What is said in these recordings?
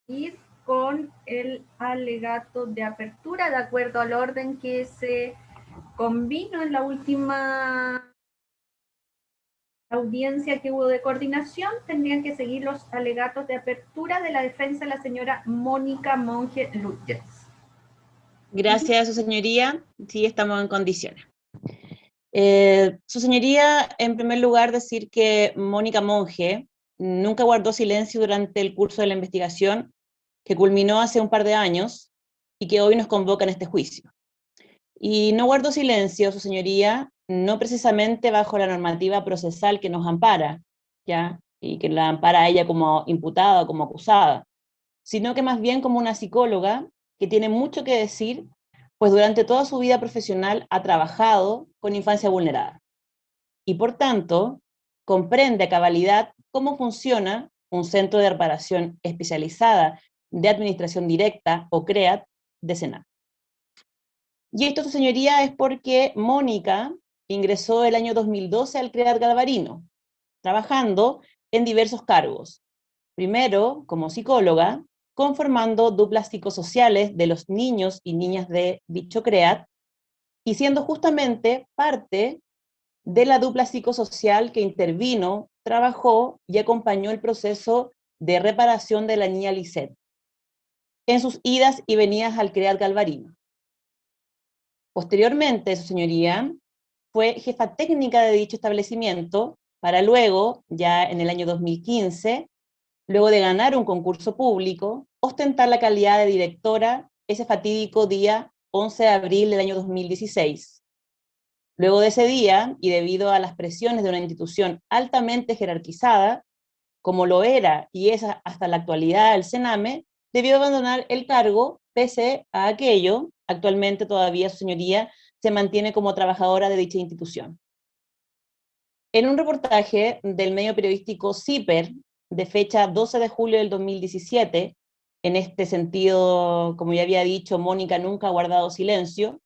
Ir con el alegato de apertura de acuerdo al orden que se convino en la última audiencia que hubo de coordinación. Tendrían que seguir los alegatos de apertura de la defensa de la señora Mónica Monge Lútez. Gracias, su señoría. Sí, estamos en condiciones. Su señoría, en primer lugar, decir que Mónica Monge nunca guardó silencio durante el curso de la investigación que culminó hace un par de años y que hoy nos convoca en este juicio. Y no guardó silencio, su señoría, no precisamente bajo la normativa procesal que nos ampara, ¿ya? Y que la ampara a ella como imputada o como acusada, sino que más bien como una psicóloga que tiene mucho que decir, pues durante toda su vida profesional ha trabajado con infancia vulnerada. Y por tanto, comprende a cabalidad cómo funciona un centro de reparación especializada de administración directa, o CREAD, de SENAC. Y esto, su señoría, es porque Mónica ingresó el año 2012 al CREAD Galvarino, trabajando en diversos cargos. Primero, como psicóloga, conformando duplas psicosociales de los niños y niñas de dicho CREAD, y siendo justamente parte de la dupla psicosocial que intervino, trabajó y acompañó el proceso de reparación de la niña Lisette en sus idas y venidas al CREAD Galvarino. Posteriormente, su señoría fue jefa técnica de dicho establecimiento para luego, ya en el año 2015, luego de ganar un concurso público, ostentar la calidad de directora ese fatídico día 11 de abril del año 2016. Luego de ese día, y debido a las presiones de una institución altamente jerarquizada, como lo era y es hasta la actualidad el CENAME, debió abandonar el cargo, pese a aquello, actualmente todavía su señoría se mantiene como trabajadora de dicha institución. En un reportaje del medio periodístico CIPER, de fecha 12 de julio del 2017, en este sentido, como ya había dicho, Mónica nunca ha guardado silencio,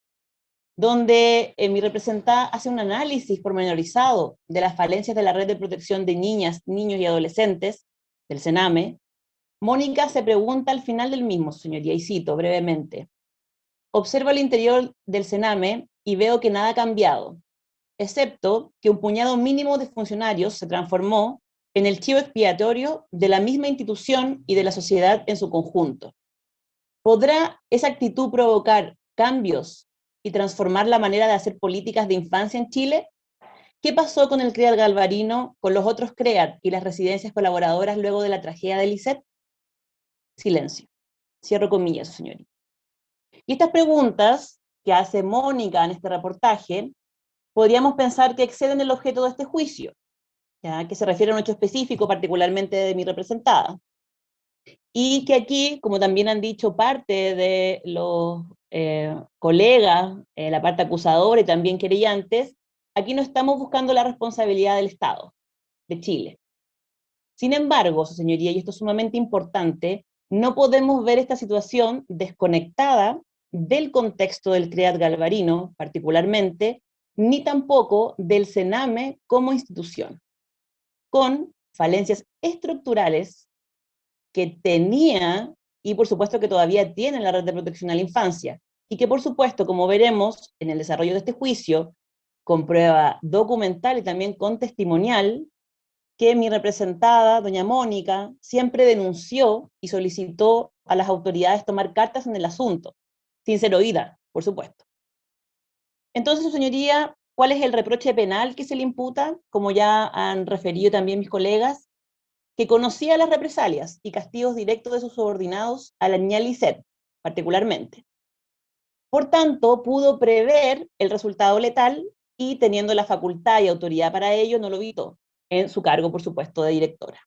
donde mi representada hace un análisis pormenorizado de las falencias de la red de protección de niñas, niños y adolescentes, del CENAME, Mónica se pregunta al final del mismo, señoría, y cito brevemente: observo el interior del CENAME y veo que nada ha cambiado, excepto que un puñado mínimo de funcionarios se transformó en el chivo expiatorio de la misma institución y de la sociedad en su conjunto. ¿Podrá esa actitud provocar cambios y transformar la manera de hacer políticas de infancia en Chile? ¿Qué pasó con el CREAD Galvarino, con los otros CREAD y las residencias colaboradoras luego de la tragedia de Lisette? Silencio. Cierro comillas, señorita. Y estas preguntas que hace Mónica en este reportaje, podríamos pensar que exceden el objeto de este juicio, ¿ya? Que se refiere a un hecho específico, particularmente de mi representada. Y que aquí, como también han dicho parte de los colegas, la parte acusadora y también querellantes, aquí no estamos buscando la responsabilidad del Estado de Chile. Sin embargo, su señoría, y esto es sumamente importante, no podemos ver esta situación desconectada del contexto del CREAD Galvarino, particularmente, ni tampoco del CENAME como institución, con falencias estructurales que tenía, y por supuesto que todavía tiene la red de protección a la infancia, y que por supuesto, como veremos en el desarrollo de este juicio, con prueba documental y también con testimonial, que mi representada, doña Mónica, siempre denunció y solicitó a las autoridades tomar cartas en el asunto, sin ser oída, por supuesto. Entonces, su señoría, ¿cuál es el reproche penal que se le imputa? Como ya han referido también mis colegas, que conocía las represalias y castigos directos de sus subordinados a la niña Lisette, particularmente. Por tanto, pudo prever el resultado letal y, teniendo la facultad y autoridad para ello, no lo evitó, en su cargo, por supuesto, de directora.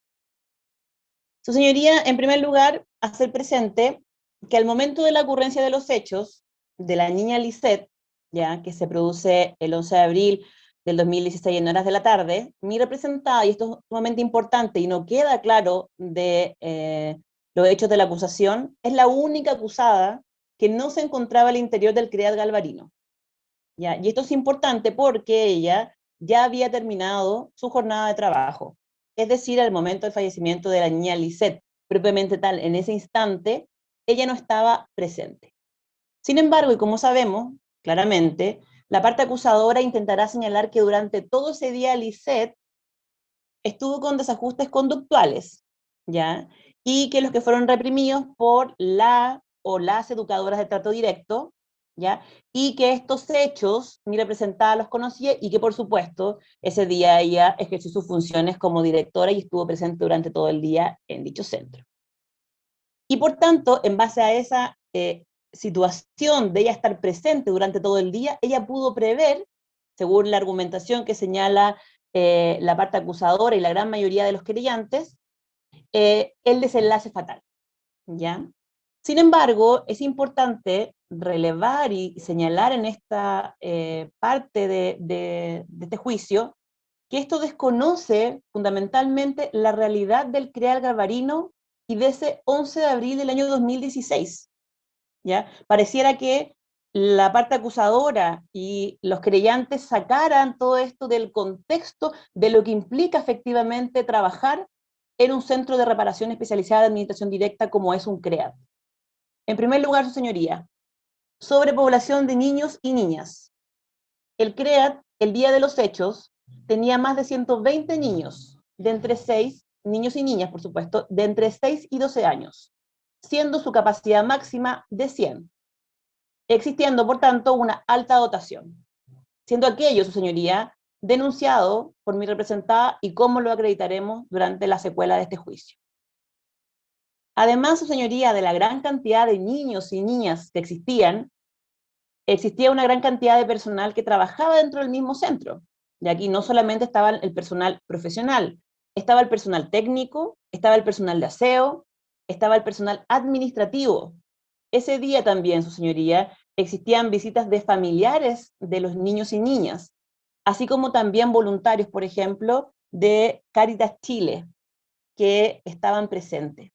Su señoría, en primer lugar, hacer presente que al momento de la ocurrencia de los hechos de la niña Lisette, ya que se produce el 11 de abril del 2016 en horas de la tarde, mi representada, y esto es sumamente importante y no queda claro de los hechos de la acusación, es la única acusada que no se encontraba al interior del CREAD Galvarino. ¿Ya? Y esto es importante porque ella ya había terminado su jornada de trabajo, es decir, al momento del fallecimiento de la niña Lisette, propiamente tal en ese instante, ella no estaba presente. Sin embargo, y como sabemos claramente, la parte acusadora intentará señalar que durante todo ese día Lisette estuvo con desajustes conductuales, ¿ya? Y que los que fueron reprimidos por la o las educadoras de trato directo, ¿ya? Y que estos hechos mi representada los conocía y que, por supuesto, ese día ella ejerció sus funciones como directora y estuvo presente durante todo el día en dicho centro. Y por tanto, en base a esa situación de ella estar presente durante todo el día, ella pudo prever, según la argumentación que señala la parte acusadora y la gran mayoría de los querellantes, el desenlace fatal, ¿ya? Sin embargo, es importante relevar y señalar en esta parte de este juicio que esto desconoce fundamentalmente la realidad del CREAL Garbarino y de ese 11 de abril del año 2016, ¿ya? Pareciera que la parte acusadora y los querellantes sacaran todo esto del contexto de lo que implica efectivamente trabajar en un centro de reparación especializada de administración directa como es un CREAT. En primer lugar, su señoría, sobrepoblación de niños y niñas. El CREAT, el día de los hechos, tenía más de 120 niños, de entre 6, niños y niñas, por supuesto, de entre 6 y 12 años, siendo su capacidad máxima de 100, existiendo, por tanto, una alta dotación. Siendo aquello, su señoría, denunciado por mi representada y cómo lo acreditaremos durante la secuela de este juicio. Además, su señoría, de la gran cantidad de niños y niñas que existía una gran cantidad de personal que trabajaba dentro del mismo centro. Y aquí no solamente estaba el personal profesional, estaba el personal técnico, estaba el personal de aseo, estaba el personal administrativo. Ese día también, su señoría, existían visitas de familiares de los niños y niñas, así como también voluntarios, por ejemplo, de Cáritas Chile, que estaban presentes.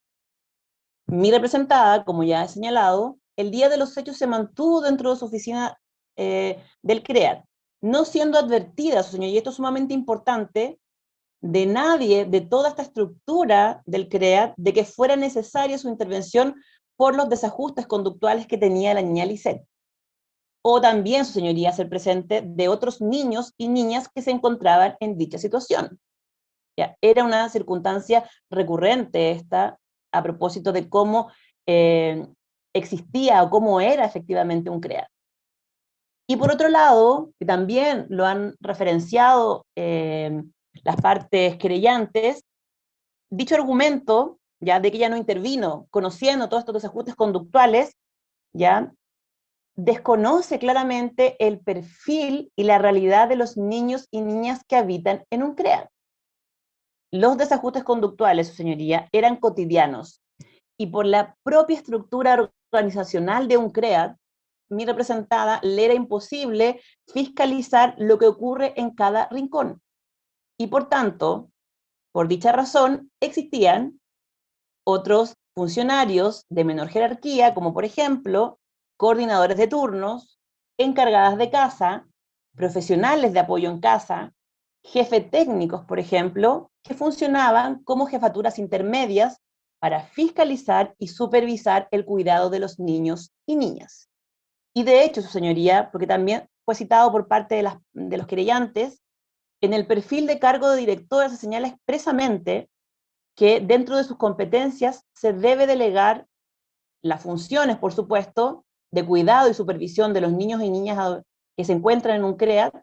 Mi representada, como ya he señalado, el día de los hechos se mantuvo dentro de su oficina del CREAT, no siendo advertida, su señoría, y esto es sumamente importante, de nadie, de toda esta estructura del CREAT, de que fuera necesaria su intervención por los desajustes conductuales que tenía la niña Lisette. O también, su señoría, ser presente de otros niños y niñas que se encontraban en dicha situación. ¿Ya? Era una circunstancia recurrente esta, a propósito de cómo existía o cómo era efectivamente un CREAT. Y por otro lado, que también lo han referenciado las partes querellantes, dicho argumento, ya de que ella no intervino, conociendo todos estos desajustes conductuales, ya desconoce claramente el perfil y la realidad de los niños y niñas que habitan en un CREAT. Los desajustes conductuales, su señoría, eran cotidianos, y por la propia estructura organizacional de un CREAT, mi representada le era imposible fiscalizar lo que ocurre en cada rincón. Y por tanto, por dicha razón, existían otros funcionarios de menor jerarquía, como por ejemplo, coordinadores de turnos, encargadas de casa, profesionales de apoyo en casa, jefes técnicos, por ejemplo, que funcionaban como jefaturas intermedias para fiscalizar y supervisar el cuidado de los niños y niñas. Y de hecho, su señoría, porque también fue citado por parte de los querellantes, en el perfil de cargo de directora se señala expresamente que dentro de sus competencias se debe delegar las funciones, por supuesto, de cuidado y supervisión de los niños y niñas que se encuentran en un CREAT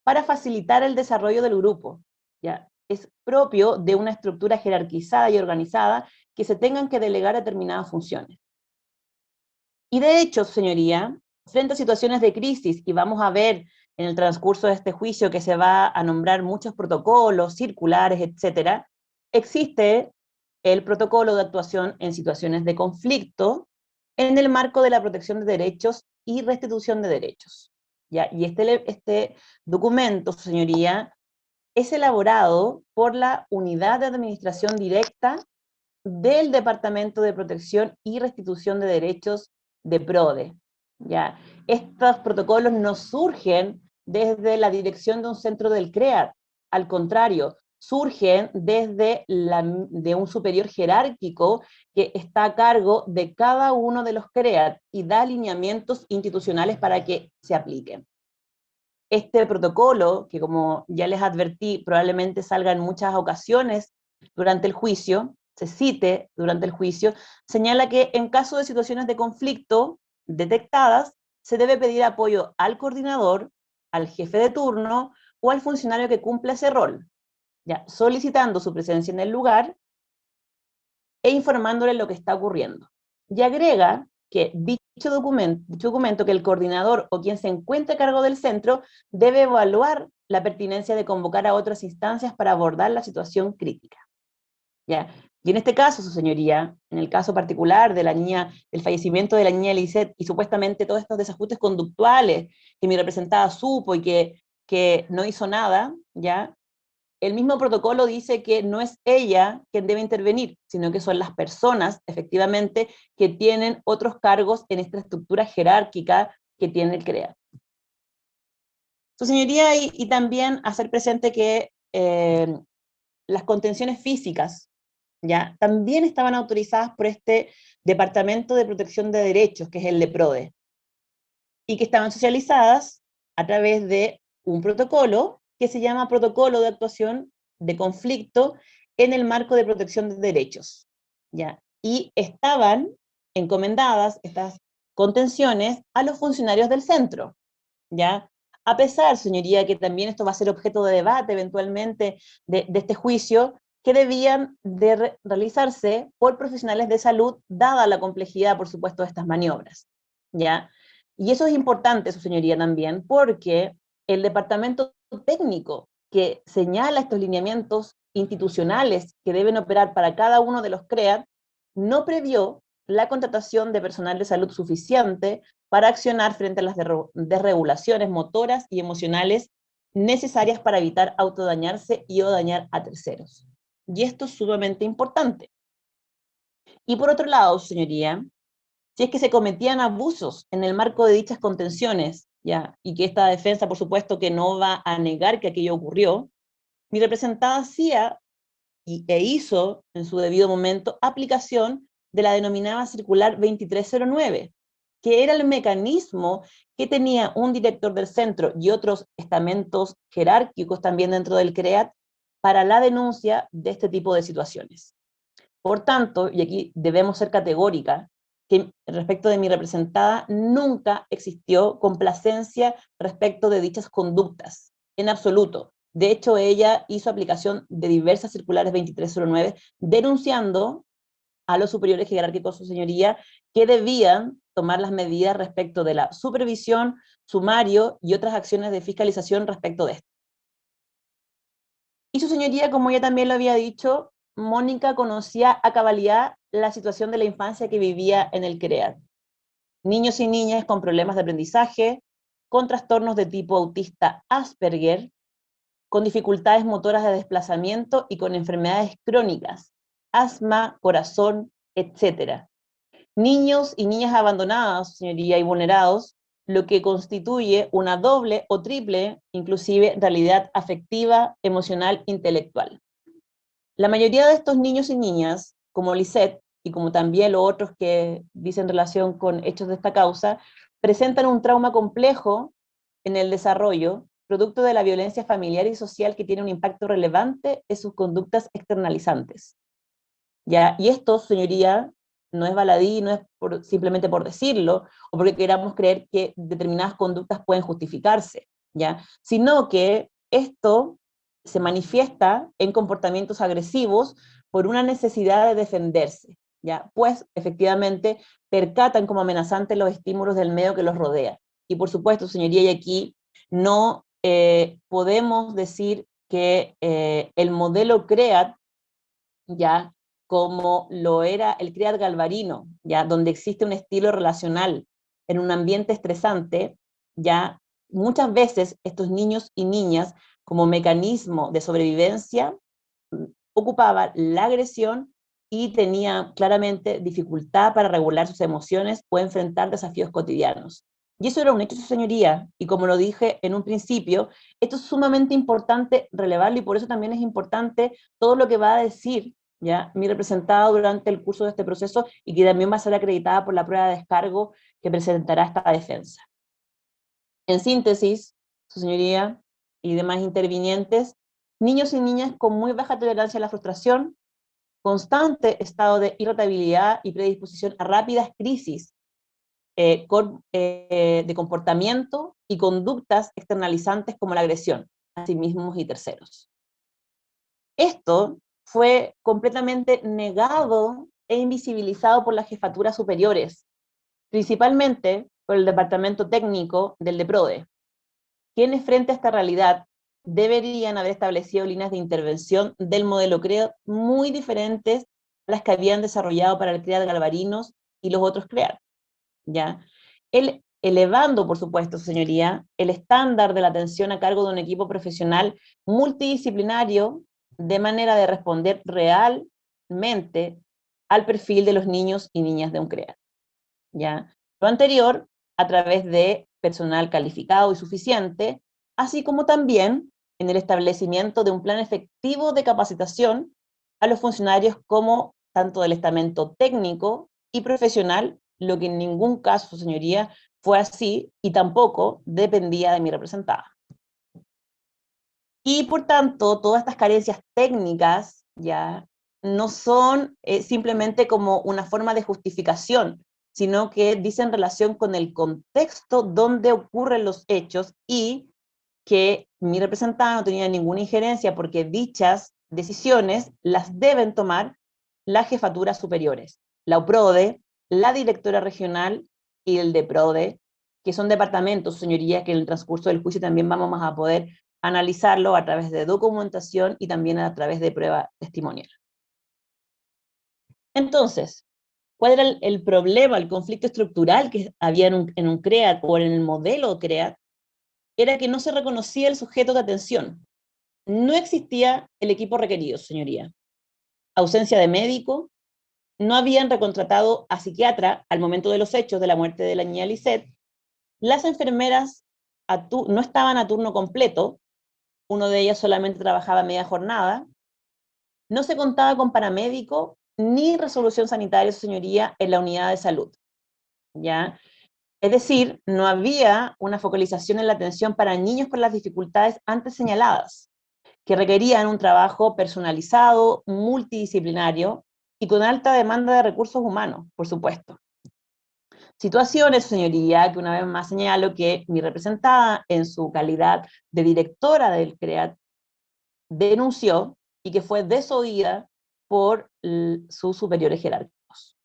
para facilitar el desarrollo del grupo. ¿Ya? Es propio de una estructura jerarquizada y organizada que se tengan que delegar determinadas funciones. Y de hecho, señoría, frente a situaciones de crisis, y vamos a ver en el transcurso de este juicio que se va a nombrar muchos protocolos, circulares, etcétera, existe el protocolo de actuación en situaciones de conflicto en el marco de la protección de derechos y restitución de derechos. ¿Ya? Y este documento, su señoría, es elaborado por la Unidad de Administración Directa del Departamento de Protección y Restitución de Derechos de PRODE. ¿Ya? Estos protocolos no surgen desde la dirección de un centro del CREAT, al contrario, surgen desde de un superior jerárquico que está a cargo de cada uno de los CREAT y da alineamientos institucionales para que se apliquen. Este protocolo, que como ya les advertí, probablemente salga en muchas ocasiones durante el juicio, se cite durante el juicio, señala que en caso de situaciones de conflicto detectadas, se debe pedir apoyo al coordinador, al jefe de turno o al funcionario que cumpla ese rol, ya, solicitando su presencia en el lugar e informándole lo que está ocurriendo. Y agrega que dicho documento que el coordinador o quien se encuentre a cargo del centro debe evaluar la pertinencia de convocar a otras instancias para abordar la situación crítica. ¿Ya? Y en este caso, su señoría, en el caso particular de la niña, el fallecimiento de la niña Lisette y supuestamente todos estos desajustes conductuales que mi representada supo y que no hizo nada, ¿ya? El mismo protocolo dice que no es ella quien debe intervenir, sino que son las personas, efectivamente, que tienen otros cargos en esta estructura jerárquica que tiene el CREA. Su señoría, y también hacer presente que las contenciones físicas, ¿ya? También estaban autorizadas por este Departamento de Protección de Derechos, que es el DEPRODE, y que estaban socializadas a través de un protocolo que se llama Protocolo de Actuación de Conflicto en el marco de protección de derechos, ¿ya? Y estaban encomendadas estas contenciones a los funcionarios del centro, ¿ya? A pesar, señoría, que también esto va a ser objeto de debate eventualmente de este juicio, que debían de realizarse por profesionales de salud, dada la complejidad, por supuesto, de estas maniobras, ¿ya? Y eso es importante, su señoría, también, porque el departamento técnico que señala estos lineamientos institucionales que deben operar para cada uno de los CREAT, no previó la contratación de personal de salud suficiente para accionar frente a las desregulaciones motoras y emocionales necesarias para evitar autodañarse y o dañar a terceros. Y esto es sumamente importante. Y por otro lado, señoría, si es que se cometían abusos en el marco de dichas contenciones, ¿ya? Y que esta defensa, por supuesto, que no va a negar que aquello ocurrió, mi representada hacía e hizo en su debido momento aplicación de la denominada circular 2309, que era el mecanismo que tenía un director del centro y otros estamentos jerárquicos también dentro del CREAT para la denuncia de este tipo de situaciones. Por tanto, y aquí debemos ser categórica, que respecto de mi representada nunca existió complacencia respecto de dichas conductas, en absoluto. De hecho, ella hizo aplicación de diversas circulares 2309 denunciando a los superiores jerárquicos, su señoría, que debían tomar las medidas respecto de la supervisión, sumario y otras acciones de fiscalización respecto de esto. Y su señoría, como ella también lo había dicho, Mónica conocía a cabalidad la situación de la infancia que vivía en el CREAT. Niños y niñas con problemas de aprendizaje, con trastornos de tipo autista Asperger, con dificultades motoras de desplazamiento y con enfermedades crónicas, asma, corazón, etc. Niños y niñas abandonadas, señoría, y vulnerados, lo que constituye una doble o triple, inclusive, realidad afectiva, emocional, intelectual. La mayoría de estos niños y niñas, como Lisette, y como también los otros que dicen relación con hechos de esta causa, presentan un trauma complejo en el desarrollo, producto de la violencia familiar y social que tiene un impacto relevante en sus conductas externalizantes. ¿Ya? Y esto, señoría, no es baladí, no es simplemente por decirlo, o porque queramos creer que determinadas conductas pueden justificarse, ¿ya? Sino que esto se manifiesta en comportamientos agresivos por una necesidad de defenderse, ¿ya? Pues efectivamente percatan como amenazantes los estímulos del medio que los rodea. Y por supuesto, señoría, y aquí no podemos decir que el modelo CREAT, ya como lo era el CREAT galvarino, ya donde existe un estilo relacional en un ambiente estresante, ya muchas veces estos niños y niñas como mecanismo de sobrevivencia ocupaban la agresión y tenían claramente dificultad para regular sus emociones o enfrentar desafíos cotidianos. Y eso era un hecho, su señoría, y como lo dije en un principio, esto es sumamente importante relevarlo, y por eso también es importante todo lo que va a decir, ¿ya?, mi representada durante el curso de este proceso, y que también va a ser acreditada por la prueba de descargo que presentará esta defensa. En síntesis, su señoría y demás intervinientes, niños y niñas con muy baja tolerancia a la frustración, constante estado de irritabilidad y predisposición a rápidas crisis de comportamiento y conductas externalizantes como la agresión a sí mismos y terceros. Esto fue completamente negado e invisibilizado por las jefaturas superiores, principalmente por el departamento técnico del DEPRODE, quienes frente a esta realidad deberían haber establecido líneas de intervención del modelo CREAD muy diferentes a las que habían desarrollado para el CREAD Galvarinos y los otros CREAD, ¿ya? Elevando, por supuesto, su señoría, el estándar de la atención a cargo de un equipo profesional multidisciplinario de manera de responder realmente al perfil de los niños y niñas de un CREAD, ¿ya? Lo anterior a través de personal calificado y suficiente, así como también en el establecimiento de un plan efectivo de capacitación a los funcionarios como tanto del estamento técnico y profesional, lo que en ningún caso, su señoría, fue así y tampoco dependía de mi representada. Y por tanto, todas estas carencias técnicas ya no son simplemente como una forma de justificación, sino que dicen relación con el contexto donde ocurren los hechos y que mi representada no tenía ninguna injerencia porque dichas decisiones las deben tomar las jefaturas superiores, la UPRODE, la directora regional y el DEPRODE, que son departamentos, señoría, que en el transcurso del juicio también vamos a poder analizarlo a través de documentación y también a través de prueba testimonial. Entonces, ¿cuál era el problema, el conflicto estructural que había en un CREAT o en el modelo CREAT? Era que no se reconocía el sujeto de atención. No existía el equipo requerido, señoría. Ausencia de médico, no habían recontratado a psiquiatra al momento de los hechos de la muerte de la niña Lisette, las enfermeras no estaban a turno completo, uno de ellas solamente trabajaba media jornada, no se contaba con paramédico ni resolución sanitaria, su señoría, en la unidad de salud, ¿ya? Es decir, no había una focalización en la atención para niños con las dificultades antes señaladas, que requerían un trabajo personalizado, multidisciplinario y con alta demanda de recursos humanos, por supuesto. Situaciones, señoría, que una vez más señalo que mi representada, en su calidad de directora del CREAT, denunció y que fue desoída por sus superiores jerárquicos.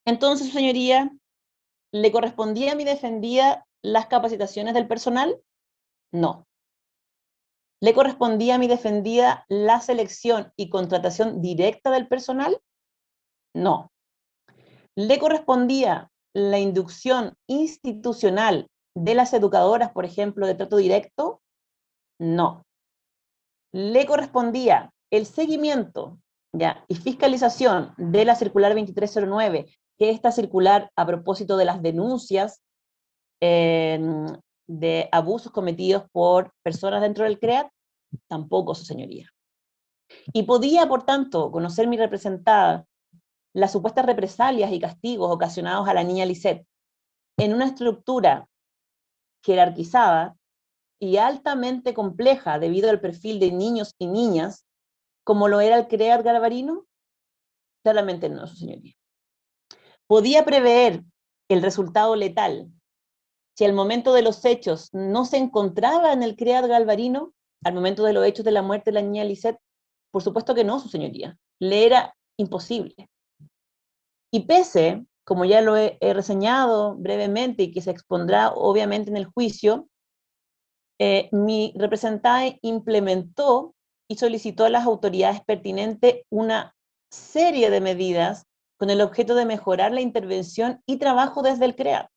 Entonces, señoría, ¿le correspondía a mi defendida las capacitaciones del personal? No. ¿Le correspondía a mi defendida la selección y contratación directa del personal? No. ¿Le correspondía la inducción institucional de las educadoras, por ejemplo, de trato directo? No. ¿Le correspondía el seguimiento, ya, y fiscalización de la circular 2309, que esta circular a propósito de las denuncias de abusos cometidos por personas dentro del CREAT? Tampoco, su señoría. Y podía, por tanto, conocer mi representada las supuestas represalias y castigos ocasionados a la niña Lisette en una estructura jerarquizada y altamente compleja debido al perfil de niños y niñas, como lo era el CREAT Galvarino? Claramente no, su señoría. ¿Podía prever el resultado letal si al momento de los hechos no se encontraba en el CREAT Galvarino, al momento de los hechos de la muerte de la niña Lisette? Por supuesto que no, su señoría. Le era imposible. Y pese, como ya lo he reseñado brevemente y que se expondrá obviamente en el juicio, mi representante implementó y solicitó a las autoridades pertinentes una serie de medidas con el objeto de mejorar la intervención y trabajo desde el CREAT.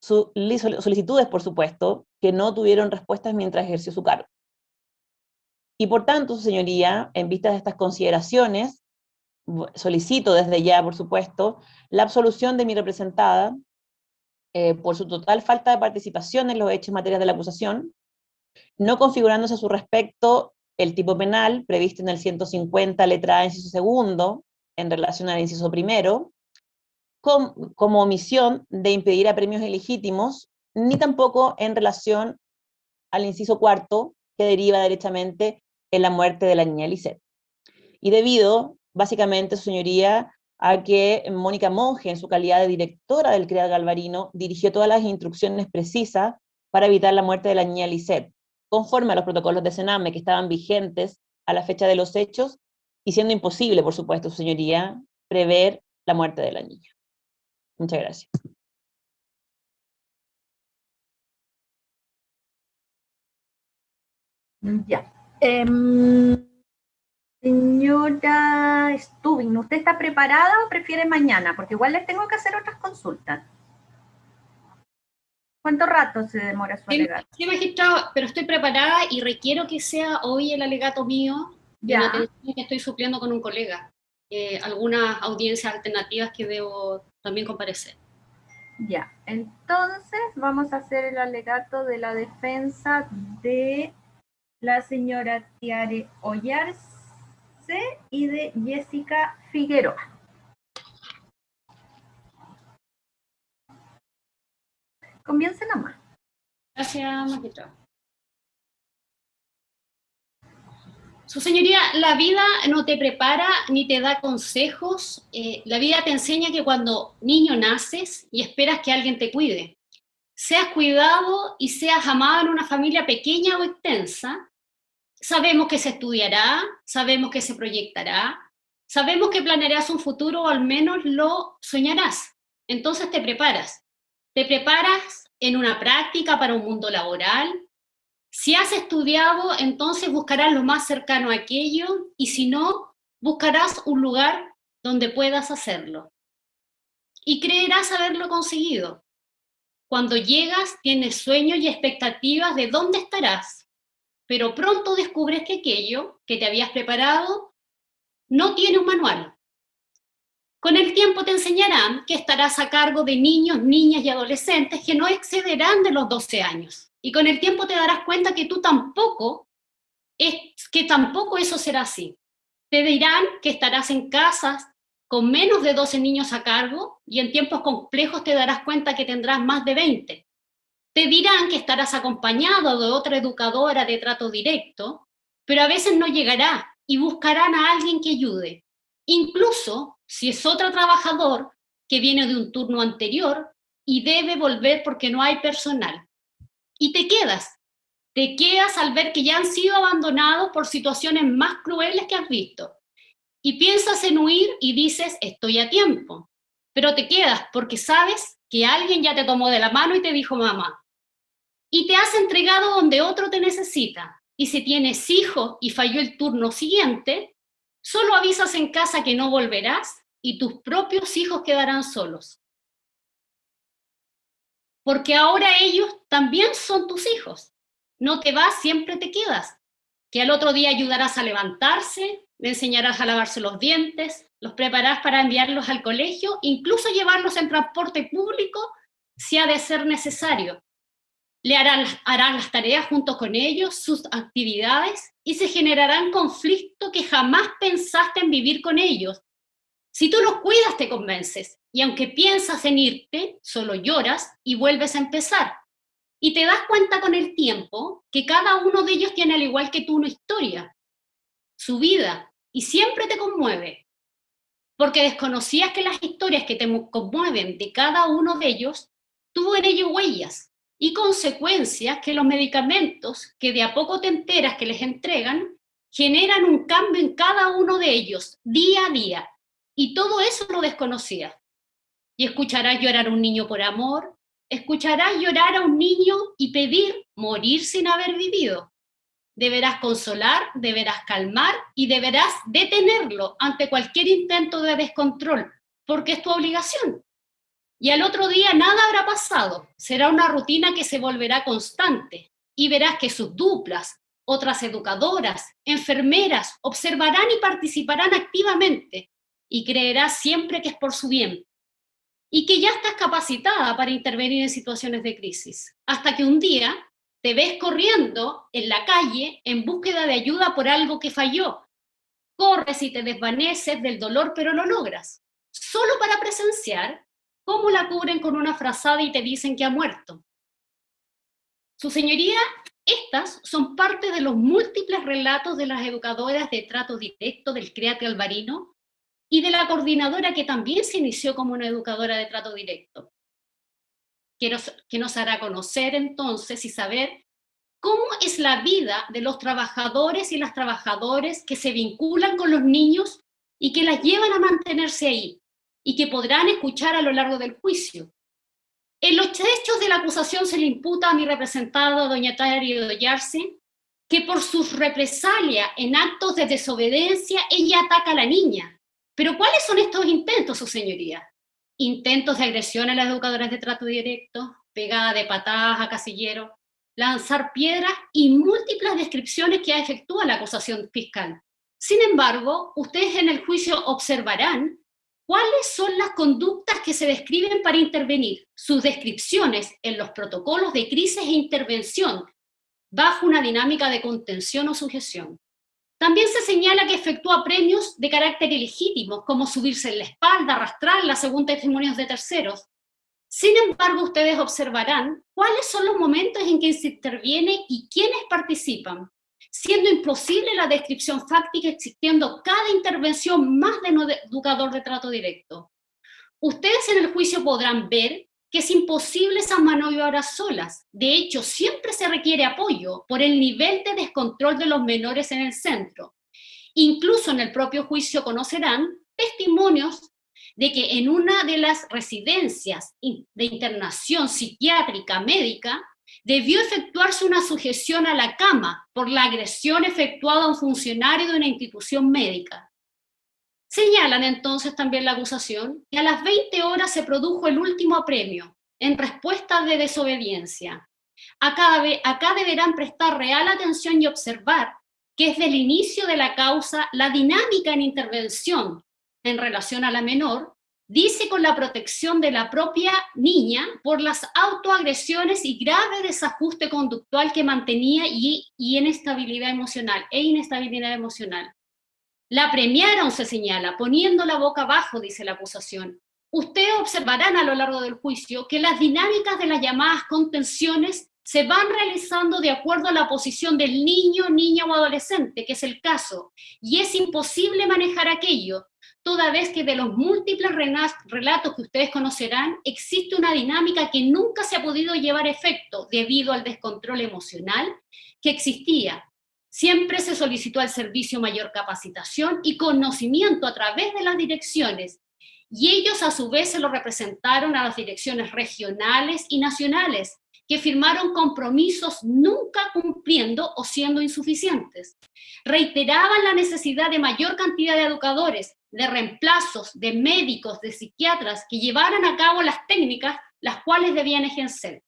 Solicitudes, por supuesto, que no tuvieron respuestas mientras ejerció su cargo. Y por tanto, su señoría, en vista de estas consideraciones, solicito desde ya, por supuesto, la absolución de mi representada por su total falta de participación en los hechos materiales de la acusación, no configurándose a su respecto el tipo penal previsto en el 150, letra A, inciso segundo, en relación al inciso primero, como omisión de impedir apremios ilegítimos, ni tampoco en relación al inciso cuarto, que deriva derechamente en la muerte de la niña Lisette. Y debido, básicamente, su señoría, a que Mónica Monge, en su calidad de directora del CREAD Galvarino, dirigió todas las instrucciones precisas para evitar la muerte de la niña Lisette, conforme a los protocolos de Sename que estaban vigentes a la fecha de los hechos, y siendo imposible, por supuesto, su señoría, prever la muerte de la niña. Muchas gracias. Ya. Señora Stubing, ¿usted está preparada o prefiere mañana? Porque igual les tengo que hacer otras consultas. ¿Cuánto rato se demora su alegato? Sí, magistrado, pero estoy preparada y requiero que sea hoy el alegato mío, de una atención que estoy supliendo con un colega. Algunas audiencias alternativas que debo también comparecer. Ya, entonces vamos a hacer el alegato de la defensa de la señora Tiare Ollarse y de Jessica Figueroa. Comience nomás. Gracias, magistrado. Su señoría, la vida no te prepara ni te da consejos. La vida te enseña que cuando niño naces y esperas que alguien te cuide, seas cuidado y seas amado en una familia pequeña o extensa, sabemos que se estudiará, sabemos que se proyectará, sabemos que planearás un futuro o al menos lo soñarás. Entonces te preparas. Te preparas en una práctica para un mundo laboral. Si has estudiado, entonces buscarás lo más cercano a aquello, y si no, buscarás un lugar donde puedas hacerlo. Y creerás haberlo conseguido. Cuando llegas, tienes sueños y expectativas de dónde estarás, pero pronto descubres que aquello que te habías preparado no tiene un manual. Con el tiempo te enseñarán que estarás a cargo de niños, niñas y adolescentes que no excederán de los 12 años. Y con el tiempo te darás cuenta que tampoco eso será así. Te dirán que estarás en casas con menos de 12 niños a cargo, y en tiempos complejos te darás cuenta que tendrás más de 20. Te dirán que estarás acompañado de otra educadora de trato directo, pero a veces no llegará y buscarán a alguien que ayude. Incluso si es otro trabajador que viene de un turno anterior y debe volver porque no hay personal. Y te quedas al ver que ya han sido abandonados por situaciones más crueles que has visto. Y piensas en huir y dices, estoy a tiempo. Pero te quedas porque sabes que alguien ya te tomó de la mano y te dijo mamá. Y te has entregado donde otro te necesita. Y si tienes hijos y falló el turno siguiente, solo avisas en casa que no volverás y tus propios hijos quedarán solos. Porque ahora ellos también son tus hijos. No te vas, siempre te quedas. Que al otro día ayudarás a levantarse, le enseñarás a lavarse los dientes, los prepararás para enviarlos al colegio, incluso llevarlos en transporte público si ha de ser necesario. Le harás las tareas junto con ellos, sus actividades, y se generarán conflictos que jamás pensaste en vivir con ellos. Si tú los cuidas, te convences, y aunque piensas en irte, solo lloras y vuelves a empezar. Y te das cuenta con el tiempo que cada uno de ellos tiene, al igual que tú, una historia, su vida, y siempre te conmueve, porque desconocías que las historias que te conmueven de cada uno de ellos tuvo en ello huellas y consecuencias que los medicamentos que de a poco te enteras que les entregan generan un cambio en cada uno de ellos día a día, y todo eso lo desconocías. Y escucharás llorar a un niño por amor, escucharás llorar a un niño y pedir morir sin haber vivido. Deberás consolar, deberás calmar y deberás detenerlo ante cualquier intento de descontrol, porque es tu obligación. Y al otro día nada habrá pasado, será una rutina que se volverá constante, y verás que sus duplas, otras educadoras, enfermeras, observarán y participarán activamente, y creerás siempre que es por su bien. y que ya estás capacitada para intervenir en situaciones de crisis, hasta que un día te ves corriendo en la calle en búsqueda de ayuda por algo que falló. Corres y te desvaneces del dolor, pero lo logras, solo para presenciar cómo la cubren con una frazada y te dicen que ha muerto. Su señoría, estas son parte de los múltiples relatos de las educadoras de trato directo del CREATE Albarino y de la coordinadora que también se inició como una educadora de trato directo, que nos hará conocer entonces y saber cómo es la vida de los trabajadores y las trabajadoras que se vinculan con los niños y que las llevan a mantenerse ahí y que podrán escuchar a lo largo del juicio. En los hechos de la acusación se le imputa a mi representada, doña Tiare Oyarse, que por sus represalias en actos de desobediencia ella ataca a la niña. Pero ¿cuáles son estos intentos, su señoría? Intentos de agresión a las educadoras de trato directo, pegada de patadas a casilleros, lanzar piedras y múltiples descripciones que efectúa la acusación fiscal. Sin embargo, ustedes en el juicio observarán cuáles son las conductas que se describen para intervenir, sus descripciones en los protocolos de crisis e intervención bajo una dinámica de contención o sujeción. También se señala que efectúa premios de carácter ilegítimos, como subirse en la espalda, arrastrarla según testimonios de terceros. Sin embargo, ustedes observarán cuáles son los momentos en que se interviene y quiénes participan, siendo imposible la descripción fáctica existiendo cada intervención más de un educador de trato directo. Ustedes en el juicio podrán ver que es imposible esas maniobras solas. De hecho, siempre se requiere apoyo por el nivel de descontrol de los menores en el centro. Incluso en el propio juicio conocerán testimonios de que en una de las residencias de internación psiquiátrica médica debió efectuarse una sujeción a la cama por la agresión efectuada a un funcionario de una institución médica. Señalan entonces también la acusación que a las 20 horas se produjo el último apremio en respuesta de desobediencia. Acá deberán prestar real atención y observar que desde el inicio de la causa la dinámica en intervención en relación a la menor dice con la protección de la propia niña por las autoagresiones y grave desajuste conductual que mantenía y inestabilidad emocional. La premiaron, se señala, poniendo la boca abajo, dice la acusación. Ustedes observarán a lo largo del juicio que las dinámicas de las llamadas contenciones se van realizando de acuerdo a la posición del niño, niña o adolescente, que es el caso, y es imposible manejar aquello, toda vez que de los múltiples relatos que ustedes conocerán, existe una dinámica que nunca se ha podido llevar a efecto debido al descontrol emocional que existía. Siempre se solicitó al servicio mayor capacitación y conocimiento a través de las direcciones, y ellos a su vez se lo representaron a las direcciones regionales y nacionales, que firmaron compromisos nunca cumpliendo o siendo insuficientes. Reiteraban la necesidad de mayor cantidad de educadores, de reemplazos, de médicos, de psiquiatras, que llevaran a cabo las técnicas las cuales debían ejercer.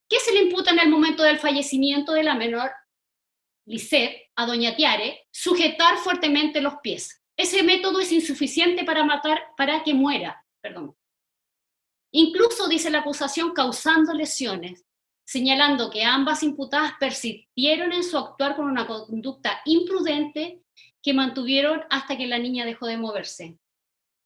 ¿Qué se le imputa en el momento del fallecimiento de la menor Lisette a doña Tiare? Sujetar fuertemente los pies. Ese método es insuficiente para que muera. Incluso, dice la acusación, causando lesiones, señalando que ambas imputadas persistieron en su actuar con una conducta imprudente que mantuvieron hasta que la niña dejó de moverse.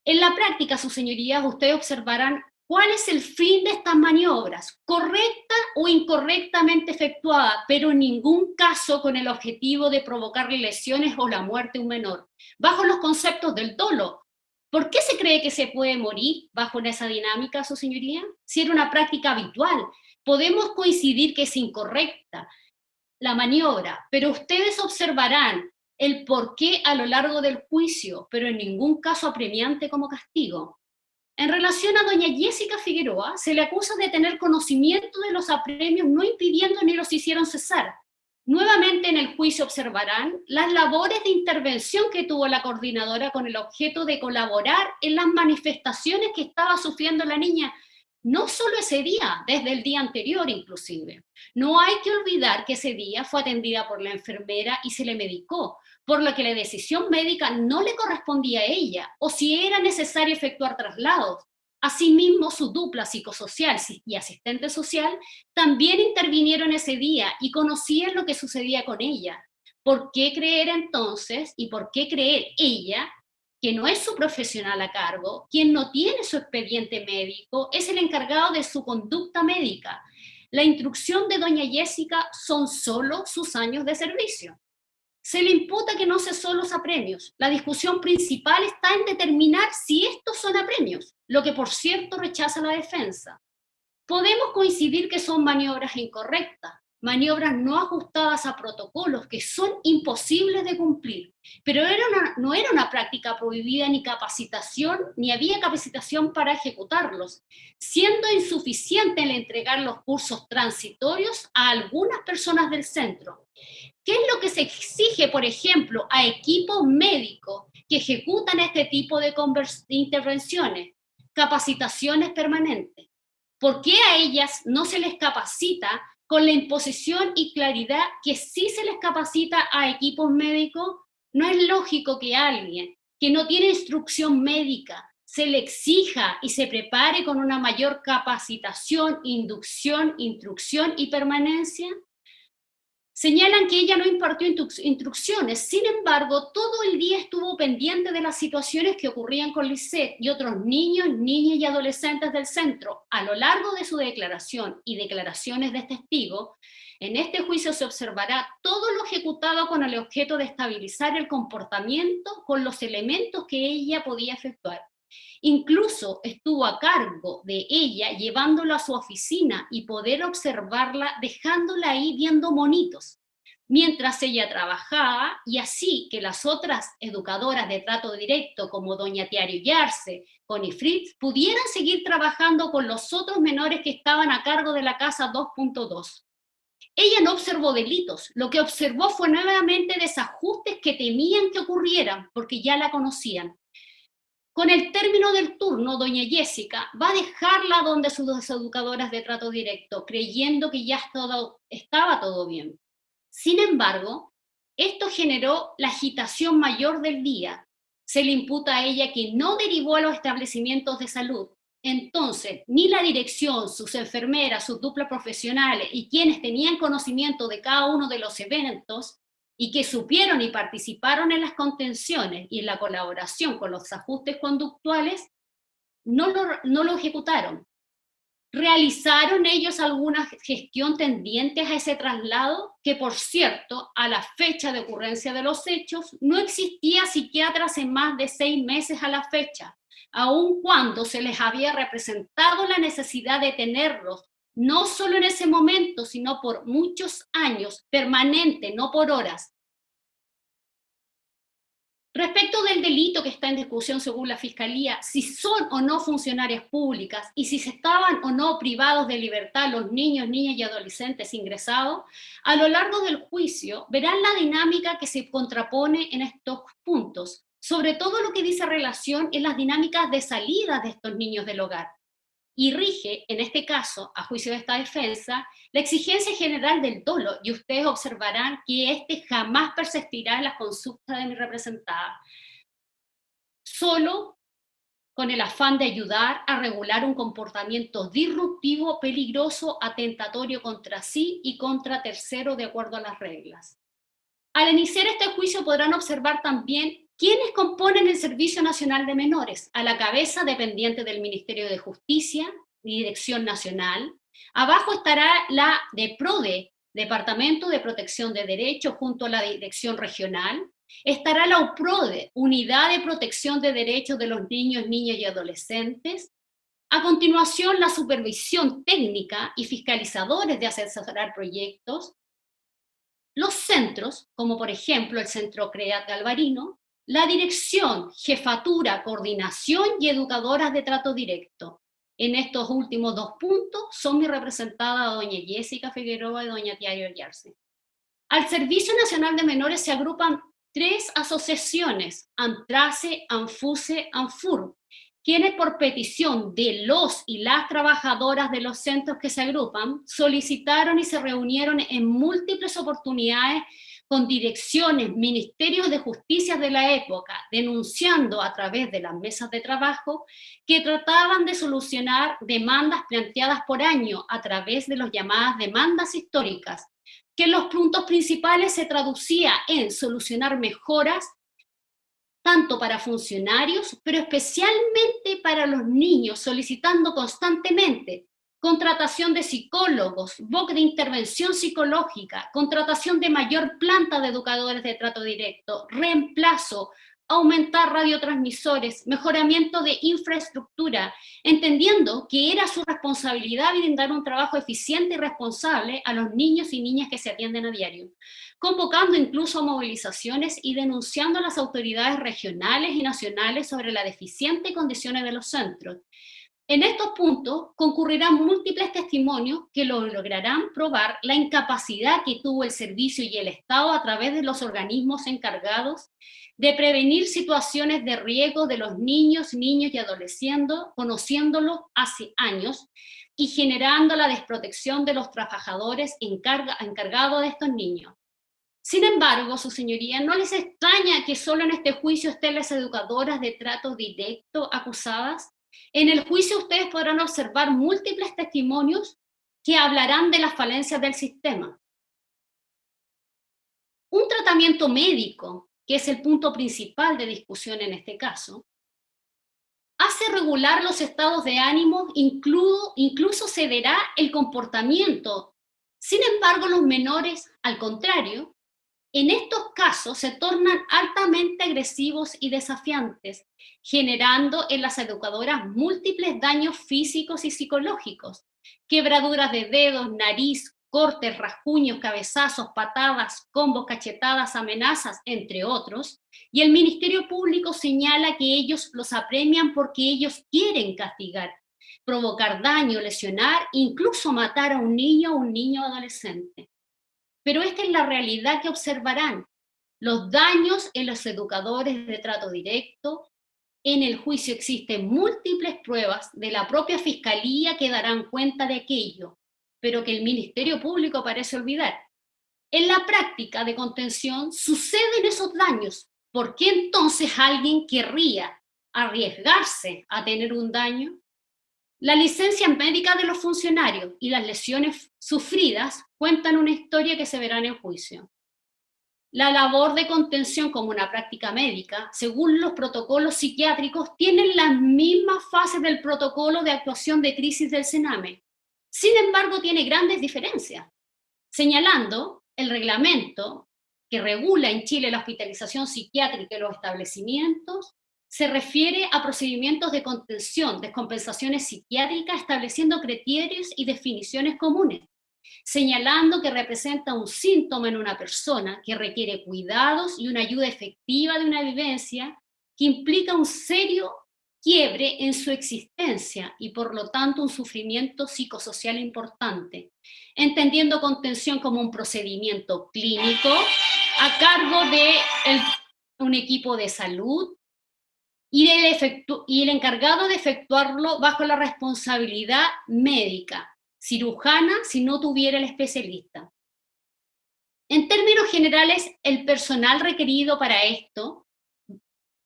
En la práctica, sus señorías, ustedes observarán cuál es el fin de estas maniobras, correcta o incorrectamente efectuada, pero en ningún caso con el objetivo de provocarle lesiones o la muerte a un menor, bajo los conceptos del dolo. ¿Por qué se cree que se puede morir bajo esa dinámica, su señoría? Si era una práctica habitual, podemos coincidir que es incorrecta la maniobra, pero ustedes observarán el porqué a lo largo del juicio, pero en ningún caso apremiante como castigo. En relación a doña Jessica Figueroa, se le acusa de tener conocimiento de los apremios, no impidiendo ni los hicieron cesar. Nuevamente en el juicio observarán las labores de intervención que tuvo la coordinadora con el objeto de colaborar en las manifestaciones que estaba sufriendo la niña, no solo ese día, desde el día anterior inclusive. No hay que olvidar que ese día fue atendida por la enfermera y se le medicó, por lo que la decisión médica no le correspondía a ella, o si era necesario efectuar traslados. Asimismo, su dupla psicosocial y asistente social también intervinieron ese día y conocían lo que sucedía con ella. ¿Por qué creer entonces y por qué creer ella, que no es su profesional a cargo, quien no tiene su expediente médico, es el encargado de su conducta médica? La instrucción de doña Jessica son solo sus años de servicio. Se le imputa que no cesó los apremios. La discusión principal está en determinar si estos son apremios, lo que por cierto rechaza la defensa. Podemos coincidir que son maniobras incorrectas, maniobras no ajustadas a protocolos que son imposibles de cumplir, pero no era una práctica prohibida ni capacitación, ni había capacitación para ejecutarlos, siendo insuficiente el entregar los cursos transitorios a algunas personas del centro. ¿Qué es lo que se exige, por ejemplo, a equipos médicos que ejecutan este tipo de intervenciones? Capacitaciones permanentes. ¿Por qué a ellas no se les capacita con la imposición y claridad que sí se les capacita a equipos médicos? No es lógico que alguien que no tiene instrucción médica se le exija y se prepare con una mayor capacitación, inducción, instrucción y permanencia. Señalan que ella no impartió instrucciones, sin embargo, todo el día estuvo pendiente de las situaciones que ocurrían con Lisette y otros niños, niñas y adolescentes del centro. A lo largo de su declaración y declaraciones de testigos, en este juicio se observará todo lo ejecutado con el objeto de estabilizar el comportamiento con los elementos que ella podía efectuar. Incluso estuvo a cargo de ella llevándolo a su oficina y poder observarla dejándola ahí viendo monitos mientras ella trabajaba, y así que las otras educadoras de trato directo como doña Tiare Oyarse, Connie Fritz, pudieran seguir trabajando con los otros menores que estaban a cargo de la casa 2.2. Ella no observó delitos, lo que observó fue nuevamente desajustes que temían que ocurrieran porque ya la conocían. Con el término del turno, doña Jessica va a dejarla donde sus dos educadoras de trato directo, creyendo que ya estaba todo bien. Sin embargo, esto generó la agitación mayor del día. Se le imputa a ella que no derivó a los establecimientos de salud. Entonces, ni la dirección, sus enfermeras, sus duplas profesionales y quienes tenían conocimiento de cada uno de los eventos y que supieron y participaron en las contenciones y en la colaboración con los ajustes conductuales, no lo ejecutaron. ¿Realizaron ellos alguna gestión tendientes a ese traslado? Que, por cierto, a la fecha de ocurrencia de los hechos, no existía psiquiatra hace más de 6 meses a la fecha, aun cuando se les había representado la necesidad de tenerlos, no solo en ese momento, sino por muchos años, permanente, no por horas. Respecto del delito que está en discusión según la Fiscalía, si son o no funcionarias públicas y si se estaban o no privados de libertad los niños, niñas y adolescentes ingresados, a lo largo del juicio verán la dinámica que se contrapone en estos puntos, sobre todo lo que dice relación en las dinámicas de salida de estos niños del hogar. Y rige, en este caso, a juicio de esta defensa, la exigencia general del dolo, y ustedes observarán que este jamás persistirá en las consultas de mi representada, solo con el afán de ayudar a regular un comportamiento disruptivo, peligroso, atentatorio contra sí y contra tercero de acuerdo a las reglas. Al iniciar este juicio podrán observar también quiénes componen el Servicio Nacional de Menores, a la cabeza dependiente del Ministerio de Justicia, Dirección Nacional. Abajo estará la DEPRODE, Departamento de Protección de Derechos, junto a la Dirección Regional. Estará la UPRODE, Unidad de Protección de Derechos de los Niños, Niñas y Adolescentes. A continuación, la Supervisión Técnica y Fiscalizadores de asesorar proyectos. Los centros, como por ejemplo el Centro CREAT Galvarino, la dirección, jefatura, coordinación y educadoras de trato directo. En estos últimos 2 puntos son mi representada doña Jessica Figueroa y doña Tiare Oyarse. Al Servicio Nacional de Menores se agrupan 3 asociaciones, ANTRACE, ANFUSE, ANFUR, quienes por petición de los y las trabajadoras de los centros que se agrupan, solicitaron y se reunieron en múltiples oportunidades con direcciones, ministerios de justicia de la época, denunciando a través de las mesas de trabajo que trataban de solucionar demandas planteadas por año a través de las llamadas demandas históricas, que en los puntos principales se traducía en solucionar mejoras tanto para funcionarios, pero especialmente para los niños, solicitando constantemente contratación de psicólogos, BOC de intervención psicológica, contratación de mayor planta de educadores de trato directo, reemplazo, aumentar radiotransmisores, mejoramiento de infraestructura, entendiendo que era su responsabilidad brindar un trabajo eficiente y responsable a los niños y niñas que se atienden a diario, convocando incluso a movilizaciones y denunciando a las autoridades regionales y nacionales sobre las deficientes condiciones de los centros. En estos puntos concurrirán múltiples testimonios que lograrán probar la incapacidad que tuvo el servicio y el Estado a través de los organismos encargados de prevenir situaciones de riesgo de los niños y adolescentes, conociéndolos hace años y generando la desprotección de los trabajadores encargados de estos niños. Sin embargo, su señoría, ¿no les extraña que solo en este juicio estén las educadoras de trato directo acusadas? En el juicio ustedes podrán observar múltiples testimonios que hablarán de las falencias del sistema. Un tratamiento médico, que es el punto principal de discusión en este caso, hace regular los estados de ánimo, incluso cederá el comportamiento. Sin embargo, los menores, al contrario, en estos casos se tornan altamente agresivos y desafiantes, generando en las educadoras múltiples daños físicos y psicológicos, quebraduras de dedos, nariz, cortes, rasguños, cabezazos, patadas, combos, cachetadas, amenazas, entre otros, y el Ministerio Público señala que ellos los apremian porque ellos quieren castigar, provocar daño, lesionar, incluso matar a un niño o un niño adolescente. Pero esta es la realidad que observarán, los daños en los educadores de trato directo. En el juicio existen múltiples pruebas de la propia Fiscalía que darán cuenta de aquello, pero que el Ministerio Público parece olvidar. En la práctica de contención suceden esos daños. ¿Por qué entonces alguien querría arriesgarse a tener un daño? La licencia médica de los funcionarios y las lesiones sufridas cuentan una historia que se verá en el juicio. La labor de contención como una práctica médica, según los protocolos psiquiátricos, tienen las mismas fases del protocolo de actuación de crisis del CENAME. Sin embargo, tiene grandes diferencias, señalando el reglamento que regula en Chile la hospitalización psiquiátrica en los establecimientos, se refiere a procedimientos de contención, descompensaciones psiquiátricas, estableciendo criterios y definiciones comunes, señalando que representa un síntoma en una persona que requiere cuidados y una ayuda efectiva de una vivencia que implica un serio quiebre en su existencia y por lo tanto un sufrimiento psicosocial importante, entendiendo contención como un procedimiento clínico a cargo de un equipo de salud y el encargado de efectuarlo bajo la responsabilidad médica, cirujana, si no tuviera el especialista. En términos generales, el personal requerido para esto,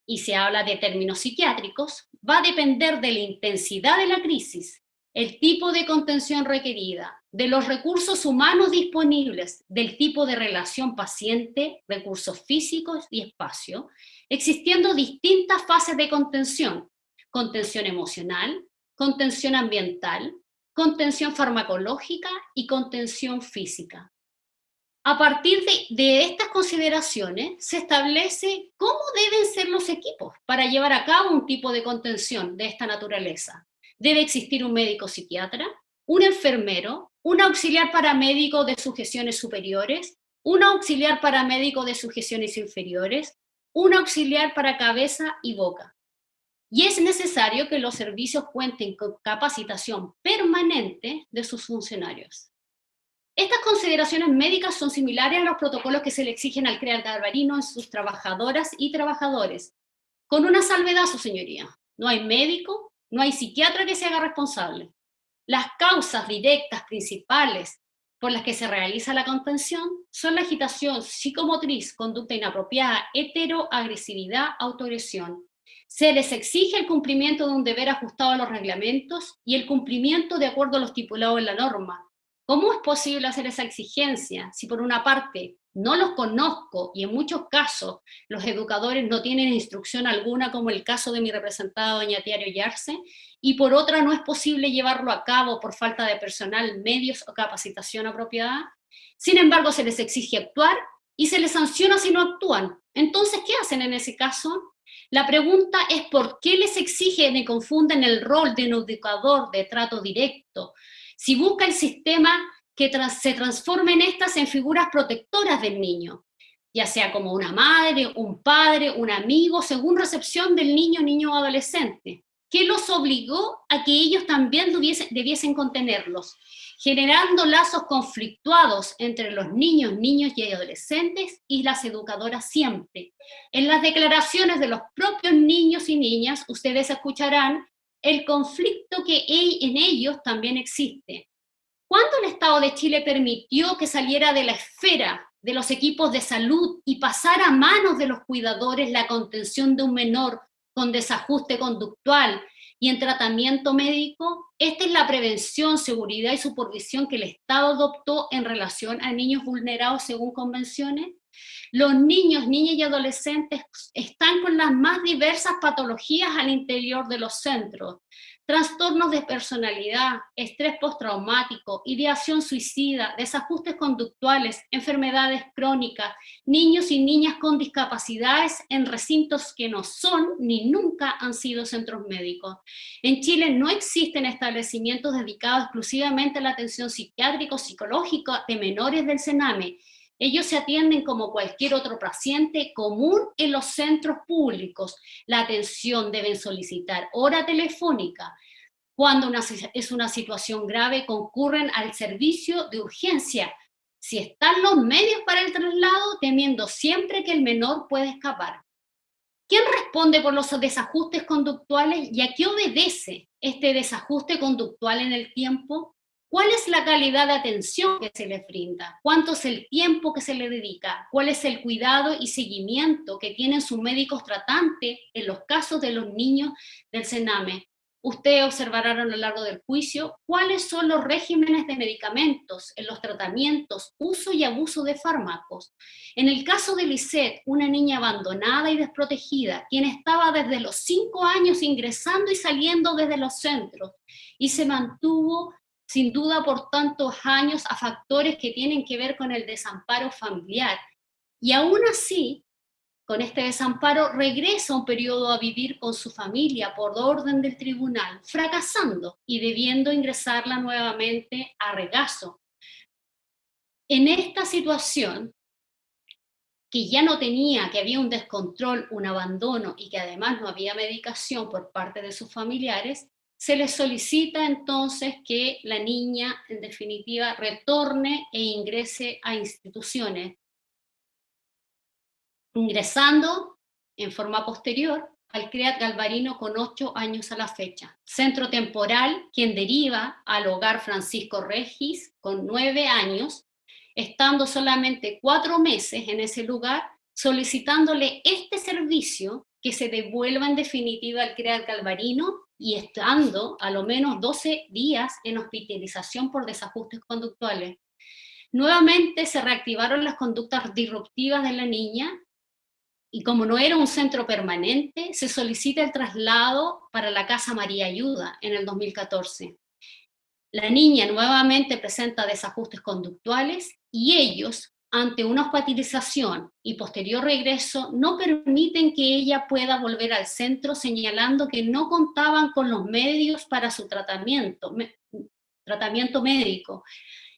y se habla de términos psiquiátricos, va a depender de la intensidad de la crisis, el tipo de contención requerida, de los recursos humanos disponibles, del tipo de relación paciente, recursos físicos y espacio, existiendo distintas fases de contención: contención emocional, contención ambiental, contención farmacológica y contención física. A partir de estas consideraciones se establece cómo deben ser los equipos para llevar a cabo un tipo de contención de esta naturaleza. Debe existir un médico psiquiatra, un enfermero, un auxiliar paramédico de sujeciones superiores, un auxiliar paramédico de sujeciones inferiores, un auxiliar para cabeza y boca. Y es necesario que los servicios cuenten con capacitación permanente de sus funcionarios. Estas consideraciones médicas son similares a los protocolos que se le exigen al CREA Garbarino en sus trabajadoras y trabajadores, con una salvedad, su señoría: no hay médico, no hay psiquiatra que se haga responsable. Las causas directas principales por las que se realiza la contención son la agitación psicomotriz, conducta inapropiada, heteroagresividad, autoagresión. Se les exige el cumplimiento de un deber ajustado a los reglamentos y el cumplimiento de acuerdo a lo estipulado en la norma. ¿Cómo es posible hacer esa exigencia si por una parte no los conozco y en muchos casos los educadores no tienen instrucción alguna, como el caso de mi representada doña Tiare Ollarse, y por otra no es posible llevarlo a cabo por falta de personal, medios o capacitación apropiada? Sin embargo, se les exige actuar y se les sanciona si no actúan. Entonces, ¿qué hacen en ese caso? La pregunta es ¿por qué les exigen y confunden el rol de un educador de trato directo? Si busca el sistema que se transformen estas en figuras protectoras del niño, ya sea como una madre, un padre, un amigo, según recepción del niño o adolescente. ¿Qué los obligó a que ellos también debiesen contenerlos? Generando lazos conflictuados entre los niños y adolescentes y las educadoras siempre. En las declaraciones de los propios niños y niñas, ustedes escucharán el conflicto que en ellos también existe. ¿Cuándo el Estado de Chile permitió que saliera de la esfera de los equipos de salud y pasara a manos de los cuidadores la contención de un menor con desajuste conductual y en tratamiento médico? Esta es la prevención, seguridad y supervisión que el Estado adoptó en relación a niños vulnerados según convenciones. Los niños, niñas y adolescentes están con las más diversas patologías al interior de los centros. Trastornos de personalidad, estrés postraumático, ideación suicida, desajustes conductuales, enfermedades crónicas, niños y niñas con discapacidades en recintos que no son ni nunca han sido centros médicos. En Chile no existen establecimientos dedicados exclusivamente a la atención psiquiátrico-psicológica de menores del CENAME. Ellos se atienden como cualquier otro paciente común en los centros públicos. La atención deben solicitar hora telefónica. Cuando es una situación grave, concurren al servicio de urgencia. Si están los medios para el traslado, temiendo siempre que el menor pueda escapar. ¿Quién responde por los desajustes conductuales y a qué obedece este desajuste conductual en el tiempo? ¿Cuál es la calidad de atención que se les brinda? ¿Cuánto es el tiempo que se le dedica? ¿Cuál es el cuidado y seguimiento que tienen sus médicos tratantes en los casos de los niños del CENAME? Ustedes observarán a lo largo del juicio cuáles son los regímenes de medicamentos en los tratamientos, uso y abuso de fármacos. En el caso de Lisette, una niña abandonada y desprotegida, quien estaba desde los 5 años ingresando y saliendo desde los centros y se mantuvo sin duda por tantos años a factores que tienen que ver con el desamparo familiar. Y aún así, con este desamparo, regresa un periodo a vivir con su familia por orden del tribunal, fracasando y debiendo ingresarla nuevamente a regazo. En esta situación, que ya no tenía, que había un descontrol, un abandono y que además no había medicación por parte de sus familiares, se les solicita entonces que la niña, en definitiva, retorne e ingrese a instituciones, ingresando en forma posterior al CREAT Galvarino con 8 años a la fecha. Centro temporal, quien deriva al hogar Francisco Regis con 9 años, estando solamente 4 meses en ese lugar, solicitándole este servicio que se devuelva en definitiva al CREAT Galvarino y estando a lo menos 12 días en hospitalización por desajustes conductuales. Nuevamente se reactivaron las conductas disruptivas de la niña y como no era un centro permanente, se solicita el traslado para la Casa María Ayuda en el 2014. La niña nuevamente presenta desajustes conductuales y ellos, ante una hospitalización y posterior regreso, no permiten que ella pueda volver al centro, señalando que no contaban con los medios para su tratamiento médico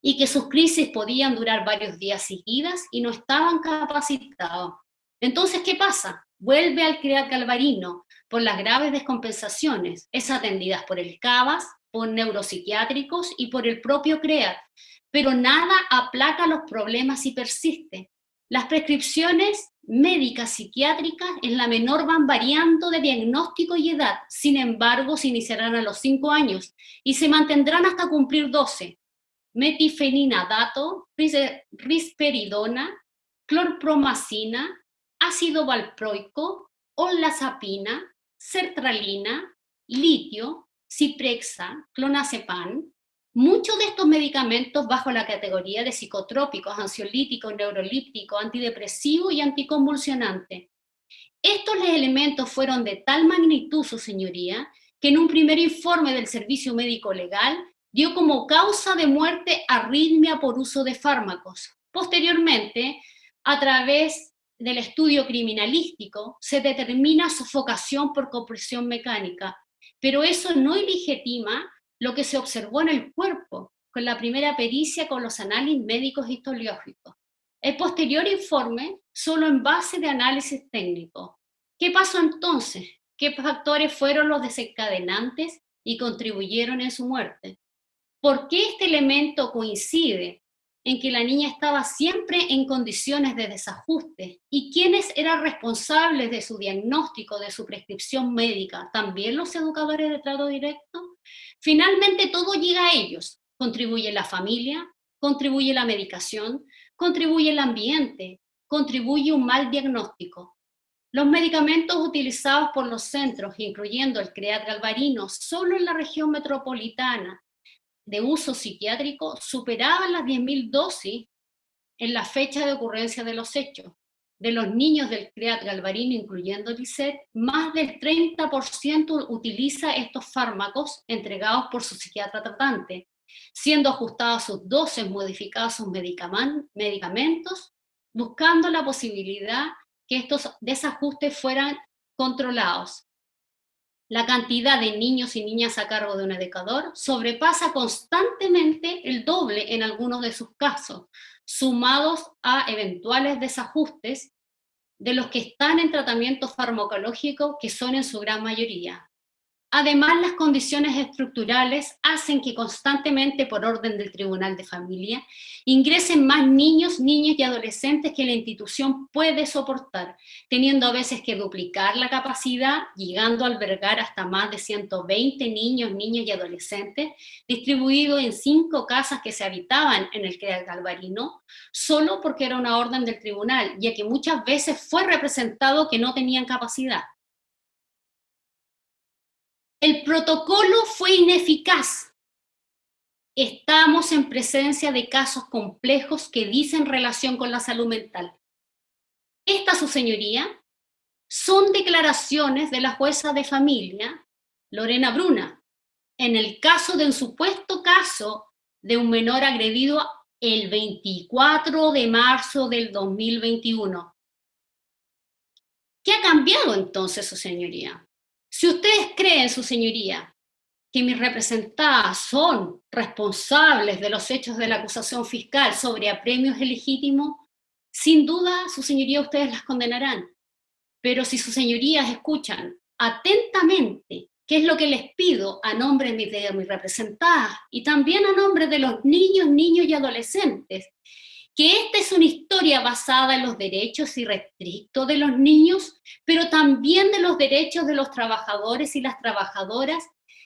y que sus crisis podían durar varios días seguidas y no estaban capacitados. Entonces, ¿qué pasa? Vuelve al CREAT Galvarino por las graves descompensaciones, es atendida por el CABAS, por neuropsiquiátricos y por el propio CREAT, pero nada aplaca los problemas y persiste. Las prescripciones médicas psiquiátricas en la menor van variando de diagnóstico y edad, sin embargo se iniciarán a los 5 años y se mantendrán hasta cumplir 12. metifenidatato, risperidona, clorpromacina, ácido valproico, olazapina, sertralina, litio, ciprexa, clonazepam. Muchos de estos medicamentos bajo la categoría de psicotrópicos, ansiolíticos, neurolípticos, antidepresivos y anticonvulsionantes. Estos elementos fueron de tal magnitud, su señoría, que en un primer informe del Servicio Médico Legal dio como causa de muerte arritmia por uso de fármacos. Posteriormente, a través del estudio criminalístico, se determina sofocación por compresión mecánica, pero eso no legitima lo que se observó en el cuerpo con la primera pericia con los análisis médicos histológicos. El posterior informe solo en base de análisis técnico. ¿Qué pasó entonces? ¿Qué factores fueron los desencadenantes y contribuyeron en su muerte? ¿Por qué este elemento coincide en que la niña estaba siempre en condiciones de desajuste? ¿Y quiénes eran responsables de su diagnóstico, de su prescripción médica? ¿También los educadores de trato directo? Finalmente todo llega a ellos. Contribuye la familia, contribuye la medicación, contribuye el ambiente, contribuye un mal diagnóstico. Los medicamentos utilizados por los centros, incluyendo el CREAT Galvarino, solo en la región metropolitana de uso psiquiátrico, superaban las 10.000 dosis en la fecha de ocurrencia de los hechos. De los niños del CREAT Galvarino, incluyendo Lisset, más del 30% utiliza estos fármacos entregados por su psiquiatra tratante, siendo ajustadas sus dosis, modificados sus medicamentos, buscando la posibilidad que estos desajustes fueran controlados. La cantidad de niños y niñas a cargo de un educador sobrepasa constantemente el doble en algunos de sus casos, sumados a eventuales desajustes de los que están en tratamiento farmacológico, que son en su gran mayoría. Además, las condiciones estructurales hacen que constantemente, por orden del Tribunal de Familia, ingresen más niños, niñas y adolescentes que la institución puede soportar, teniendo a veces que duplicar la capacidad, llegando a albergar hasta más de 120 niños, niñas y adolescentes, distribuidos en 5 casas que se habitaban en el CREAT Galvarino, solo porque era una orden del tribunal, ya que muchas veces fue representado que no tenían capacidad. El protocolo fue ineficaz. Estamos en presencia de casos complejos que dicen relación con la salud mental. Esta, su señoría, son declaraciones de la jueza de familia, Lorena Bruna, en el caso de un supuesto caso de un menor agredido el 24 de marzo del 2021. ¿Qué ha cambiado entonces, su señoría? Si ustedes creen, su señoría, que mis representadas son responsables de los hechos de la acusación fiscal sobre apremios ilegítimos, sin duda, su señoría, ustedes las condenarán. Pero si sus señorías escuchan atentamente qué es lo que les pido a nombre de mis representadas y también a nombre de los niños y adolescentes, que esta es una historia basada en los derechos irrestrictos de los niños, pero también de los derechos de los trabajadores y las trabajadoras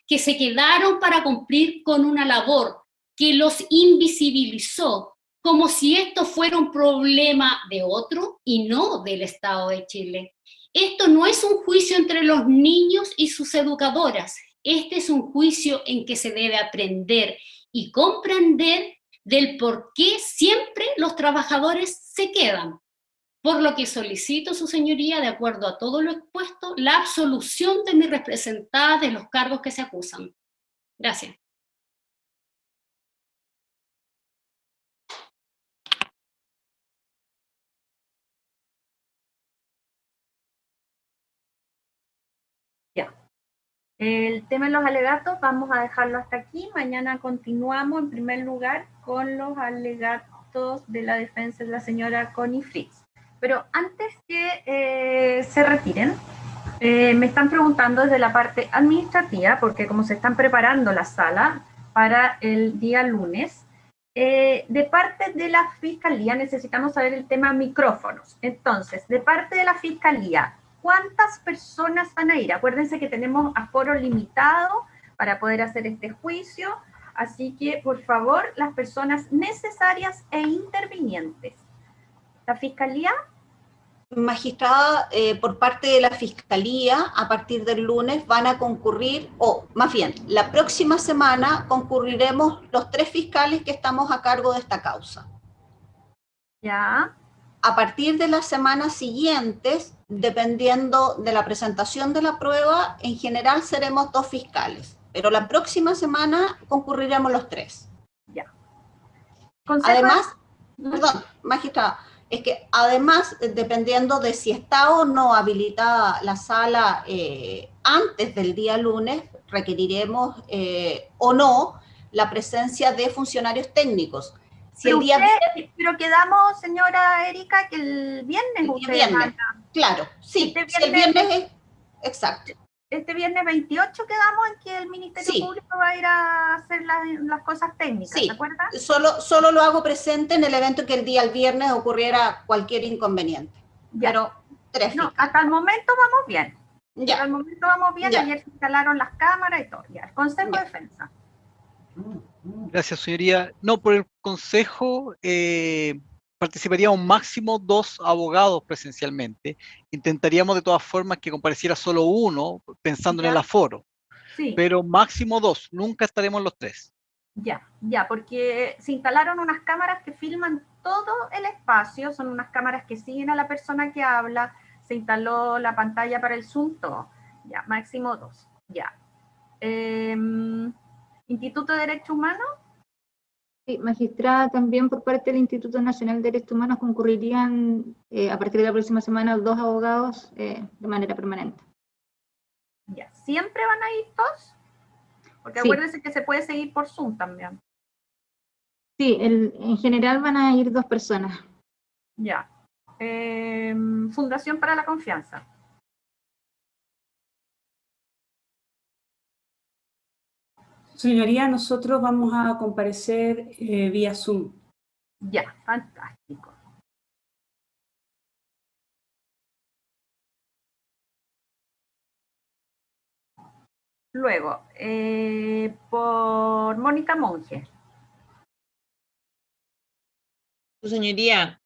que se quedaron para cumplir con una labor que los invisibilizó, como si esto fuera un problema de otro y no del Estado de Chile. Esto no es un juicio entre los niños y sus educadoras. Este es un juicio en que se debe aprender y comprender del por qué siempre los trabajadores se quedan. Por lo que solicito, su señoría, de acuerdo a todo lo expuesto, la absolución de mis representadas de los cargos que se acusan. Gracias. Ya. El tema de los alegatos vamos a dejarlo hasta aquí. Mañana continuamos en primer lugar con los alegatos de la defensa de la señora Connie Fritz. Pero antes que se retiren, me están preguntando desde la parte administrativa, porque como se están preparando la sala para el día lunes, de parte de la Fiscalía necesitamos saber el tema micrófonos. Entonces, de parte de la Fiscalía, ¿cuántas personas van a ir? Acuérdense que tenemos aforo limitado para poder hacer este juicio. Así que, por favor, las personas necesarias e intervinientes. ¿La Fiscalía? Magistrada, por parte de la Fiscalía, a partir del lunes van a concurrir, o más bien, la próxima semana concurriremos los 3 fiscales que estamos a cargo de esta causa. Ya. A partir de las semanas siguientes, dependiendo de la presentación de la prueba, en general seremos 2 fiscales, pero la próxima semana concurriremos los 3. Ya. Además, perdón, magistrada, es que además, dependiendo de si está o no habilitada la sala antes del día lunes, requeriremos o no la presencia de funcionarios técnicos. Si pero, el día pero quedamos, señora Erika, que el viernes ustedes van a... Claro, sí, este si el viernes es... Exacto. Este viernes 28 quedamos en que el Ministerio Público va a ir a hacer las cosas técnicas, ¿se acuerdan? Solo lo hago presente en el evento que el día el viernes ocurriera cualquier inconveniente. Ya. Pero 3 no, hasta el momento vamos bien. Ya. Hasta el momento vamos bien, ya. Ayer se instalaron las cámaras y todo. Ya, el Consejo de Defensa. Gracias, señoría. No, por el Consejo participaría un máximo 2 abogados presencialmente. Intentaríamos de todas formas que compareciera solo uno, pensando en el aforo. Sí. Pero máximo 2, nunca estaremos los 3. Ya, porque se instalaron unas cámaras que filman todo el espacio, son unas cámaras que siguen a la persona que habla, se instaló la pantalla para el Zoom, todo. Ya, máximo 2. Ya. ¿Instituto de Derechos Humanos? Sí, magistrada, también por parte del Instituto Nacional de Derechos Humanos concurrirían a partir de la próxima semana 2 abogados de manera permanente. Ya, ¿siempre van a ir 2? Porque acuérdense que se puede seguir por Zoom también. Sí, en general van a ir 2 personas. Ya. Fundación para la Confianza. Señoría, nosotros vamos a comparecer vía Zoom. Ya, fantástico. Luego, por Mónica Monge. Su señoría,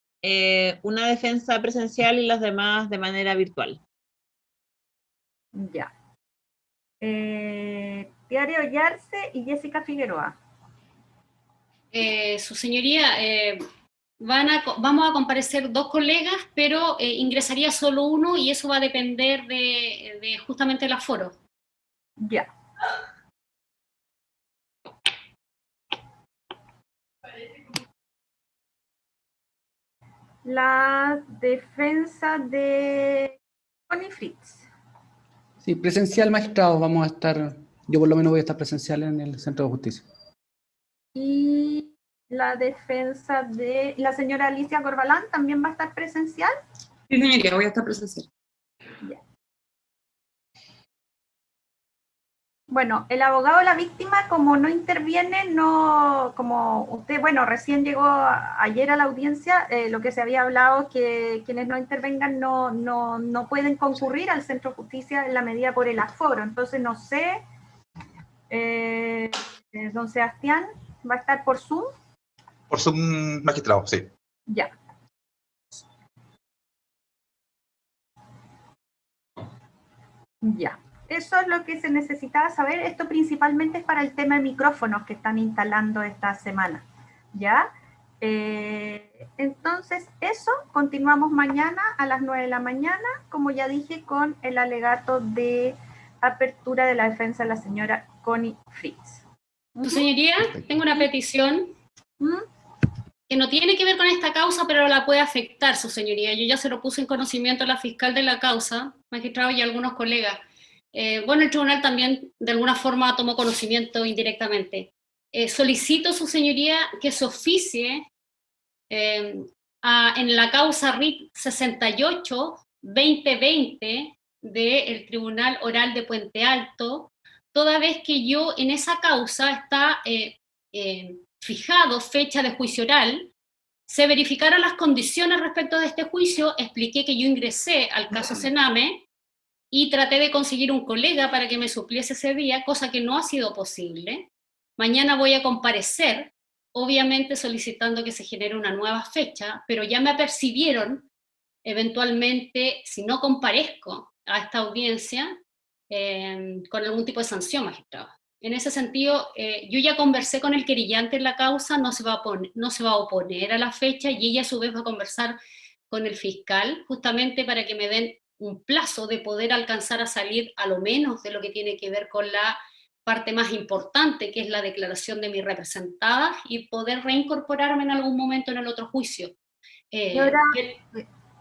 una defensa presencial y las demás de manera virtual. Ya. Tiare Ollarse y Jessica Figueroa. Su señoría, vamos a comparecer 2 colegas, pero ingresaría solo uno y eso va a depender de justamente el aforo. Ya. La defensa de Connie Fritz. Sí, presencial, magistrado, vamos a estar, yo por lo menos voy a estar presencial en el Centro de Justicia. Y la defensa de la señora Alicia Corbalán también va a estar presencial. Sí, señoría, voy a estar presencial. Ya. Bueno, el abogado de la víctima, como no interviene, no, como usted, bueno, recién llegó ayer a la audiencia, lo que se había hablado es que quienes no intervengan no pueden concurrir al Centro de Justicia en la medida por el aforo. Entonces, no sé, don Sebastián, ¿va a estar por Zoom? Por Zoom, magistrado, sí. Ya. Ya. Eso es lo que se necesitaba saber. Esto principalmente es para el tema de micrófonos que están instalando esta semana. ¿Ya? Entonces, eso, continuamos mañana a las 9 de la mañana, como ya dije, con el alegato de apertura de la defensa de la señora Connie Fritz. Su señoría, tengo una petición que no tiene que ver con esta causa, pero la puede afectar, su señoría. Yo ya se lo puse en conocimiento a la fiscal de la causa, magistrado y algunos colegas. Bueno, el tribunal también de alguna forma tomó conocimiento indirectamente. Solicito, su señoría, que se oficie en la causa RIT 68-2020 del Tribunal Oral de Puente Alto, toda vez que yo en esa causa está fijado fecha de juicio oral, se verificaron las condiciones respecto de este juicio, expliqué que yo ingresé al caso Sename, y traté de conseguir un colega para que me supliese ese día, cosa que no ha sido posible. Mañana voy a comparecer, obviamente solicitando que se genere una nueva fecha, pero ya me apercibieron eventualmente, si no comparezco a esta audiencia, con algún tipo de sanción, magistrado. En ese sentido, yo ya conversé con el querellante en la causa, no se va a oponer a la fecha, y ella a su vez va a conversar con el fiscal, justamente para que me den un plazo de poder alcanzar a salir a lo menos de lo que tiene que ver con la parte más importante, que es la declaración de mi representada, y poder reincorporarme en algún momento en el otro juicio. Señora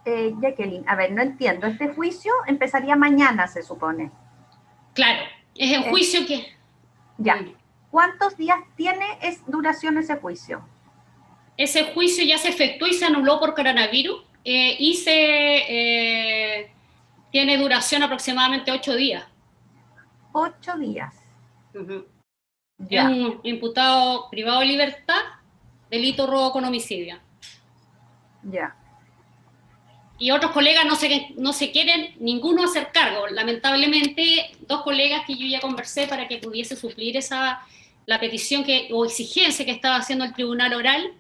Jacqueline, a ver, no entiendo, este juicio empezaría mañana, se supone. Claro, es el juicio que... Ya. ¿Cuántos días tiene duración ese juicio? Ese juicio ya se efectuó y se anuló por coronavirus, y tiene duración aproximadamente 8 días. 8 días. Es un imputado privado de libertad, delito robo con homicidio. Ya. Y otros colegas no se quieren ninguno hacer cargo. Lamentablemente, 2 colegas que yo ya conversé para que pudiese suplir la petición o exigencia que estaba haciendo el tribunal oral,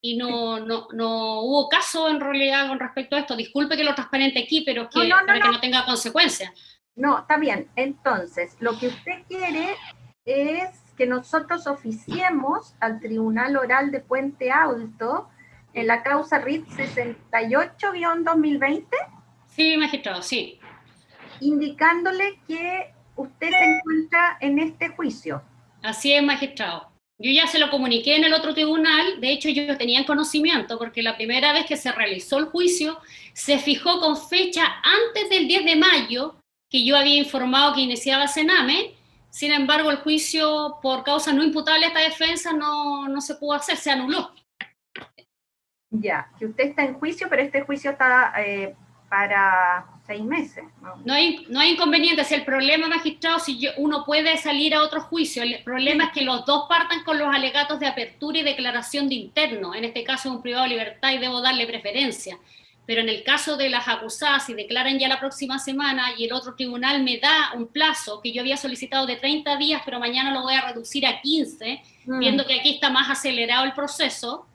y no hubo caso en realidad con respecto a esto. Disculpe que lo transparente aquí, pero que no tenga consecuencias. No, está bien. Entonces, lo que usted quiere es que nosotros oficiemos al Tribunal Oral de Puente Alto en la causa RIT 68-2020. Sí, magistrado, sí. Indicándole que usted se encuentra en este juicio. Así es, magistrado. Yo ya se lo comuniqué en el otro tribunal, de hecho ellos tenían conocimiento, porque la primera vez que se realizó el juicio se fijó con fecha antes del 10 de mayo, que yo había informado que iniciaba Sename. Sin embargo, el juicio por causa no imputable a esta defensa no se pudo hacer, se anuló. Ya, que usted está en juicio, pero este juicio está para 6 meses. No hay inconveniente. Si el problema, magistrado, uno puede salir a otro juicio, el problema es que los dos partan con los alegatos de apertura y declaración de interno. En este caso es un privado de libertad y debo darle preferencia. Pero en el caso de las acusadas, si declaran ya la próxima semana y el otro tribunal me da un plazo que yo había solicitado de 30 días, pero mañana lo voy a reducir a 15, viendo que aquí está más acelerado el proceso,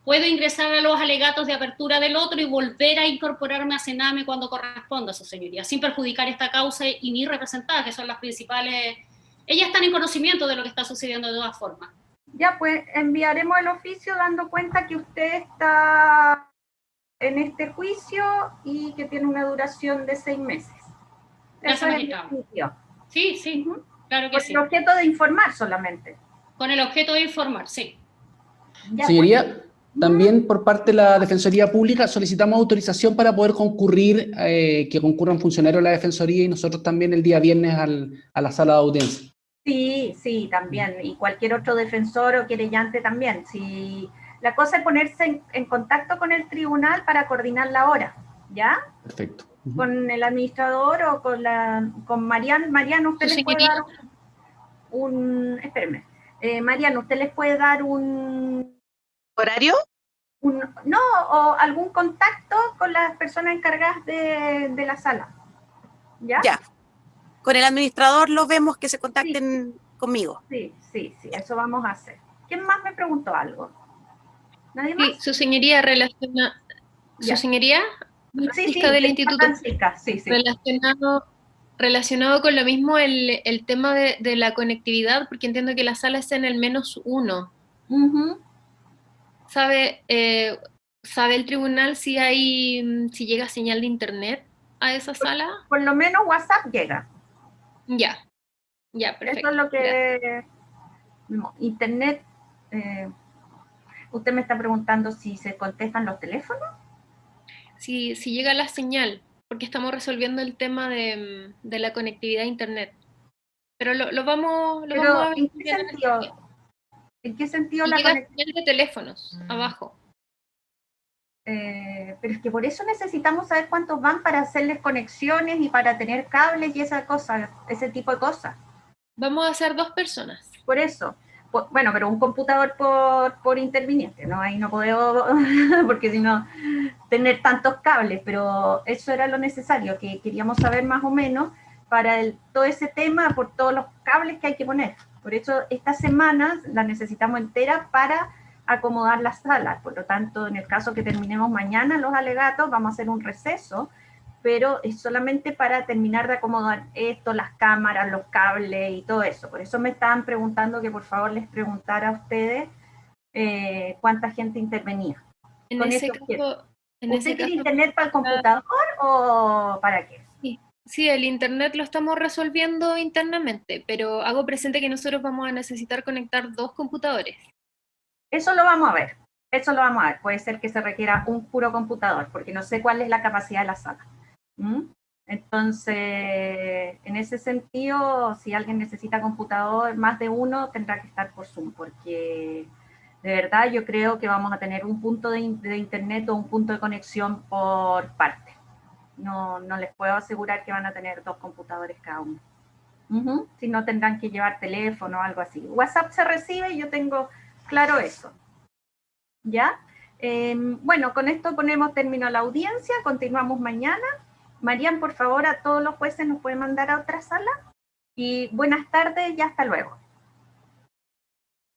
puedo ingresar a los alegatos de apertura del otro y volver a incorporarme a Sename cuando corresponda, su señoría, sin perjudicar esta causa y mi representada, que son las principales. Ellas están en conocimiento de lo que está sucediendo de todas formas. Ya, pues enviaremos el oficio dando cuenta que usted está en este juicio y que tiene una duración de 6 meses. Eso es el juicio. Sí, sí, claro que sí. Con el objeto de informar solamente. Con el objeto de informar, sí. Ya, señoría, pues, también por parte de la Defensoría Pública solicitamos autorización para poder concurrir, que concurran funcionarios de la Defensoría y nosotros también el día viernes a la sala de audiencia. Sí, sí, también. Y cualquier otro defensor o querellante también. Sí. La cosa es ponerse en contacto con el tribunal para coordinar la hora, ¿ya? Perfecto. Con el administrador o con Mariano. Mariano, usted les puede dar espérame. Mariano, ¿usted les puede dar un horario? No, o algún contacto con las personas encargadas de la sala, ¿ya? Ya. Con el administrador lo vemos que se contacten conmigo. Sí, eso vamos a hacer. ¿Quién más me preguntó algo? ¿Nadie más? Sí, su señoría relaciona... ¿Su señoría? Francisca del Instituto. Francisca, sí. Relacionado con lo mismo el tema de la conectividad, porque entiendo que la sala está en el -1. ¿Sabe el tribunal si llega señal de internet a esa sala? Por lo menos WhatsApp llega. Ya, perfecto. Eso es lo que... Internet... usted me está preguntando si se contestan los teléfonos. Si llega la señal, porque estamos resolviendo el tema de la conectividad a internet. Pero lo vamos a ver. ¿En qué sentido? ¿En qué sentido la señal de teléfonos, abajo? Pero es que por eso necesitamos saber cuántos van para hacerles conexiones y para tener cables y ese tipo de cosas. Vamos a hacer 2 personas. Por eso. Bueno, pero un computador por interviniente, ¿no? Ahí no podemos, porque si no, tener tantos cables, pero eso era lo necesario, que queríamos saber más o menos para todo ese tema, por todos los cables que hay que poner. Por eso esta semana la necesitamos entera para acomodar las salas. Por lo tanto, en el caso que terminemos mañana los alegatos, vamos a hacer un receso, pero es solamente para terminar de acomodar esto, las cámaras, los cables y todo eso. Por eso me estaban preguntando que por favor les preguntara a ustedes cuánta gente intervenía. En Con ese eso caso, quiero. en ¿Usted ese quiere caso, internet para el computador o para qué? sí, el internet lo estamos resolviendo internamente, pero hago presente que nosotros vamos a necesitar conectar 2 computadores. Eso lo vamos a ver. Eso lo vamos a ver. Puede ser que se requiera un puro computador, porque no sé cuál es la capacidad de la sala. Entonces, en ese sentido, si alguien necesita computador, más de uno, tendrá que estar por Zoom, porque de verdad yo creo que vamos a tener un punto de internet o un punto de conexión por parte. No les puedo asegurar que van a tener 2 computadores cada uno. Si no, tendrán que llevar teléfono o algo así. WhatsApp se recibe, yo tengo claro eso. ¿Ya? Bueno, con esto ponemos término a la audiencia, continuamos mañana. Marian, por favor, a todos los jueces nos puede mandar a otra sala. Y buenas tardes y hasta luego.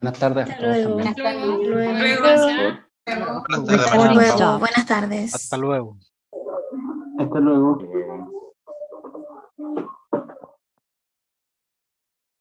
Buenas tardes a todos también. Hasta luego. Buenas tardes. Hasta luego. Hasta luego.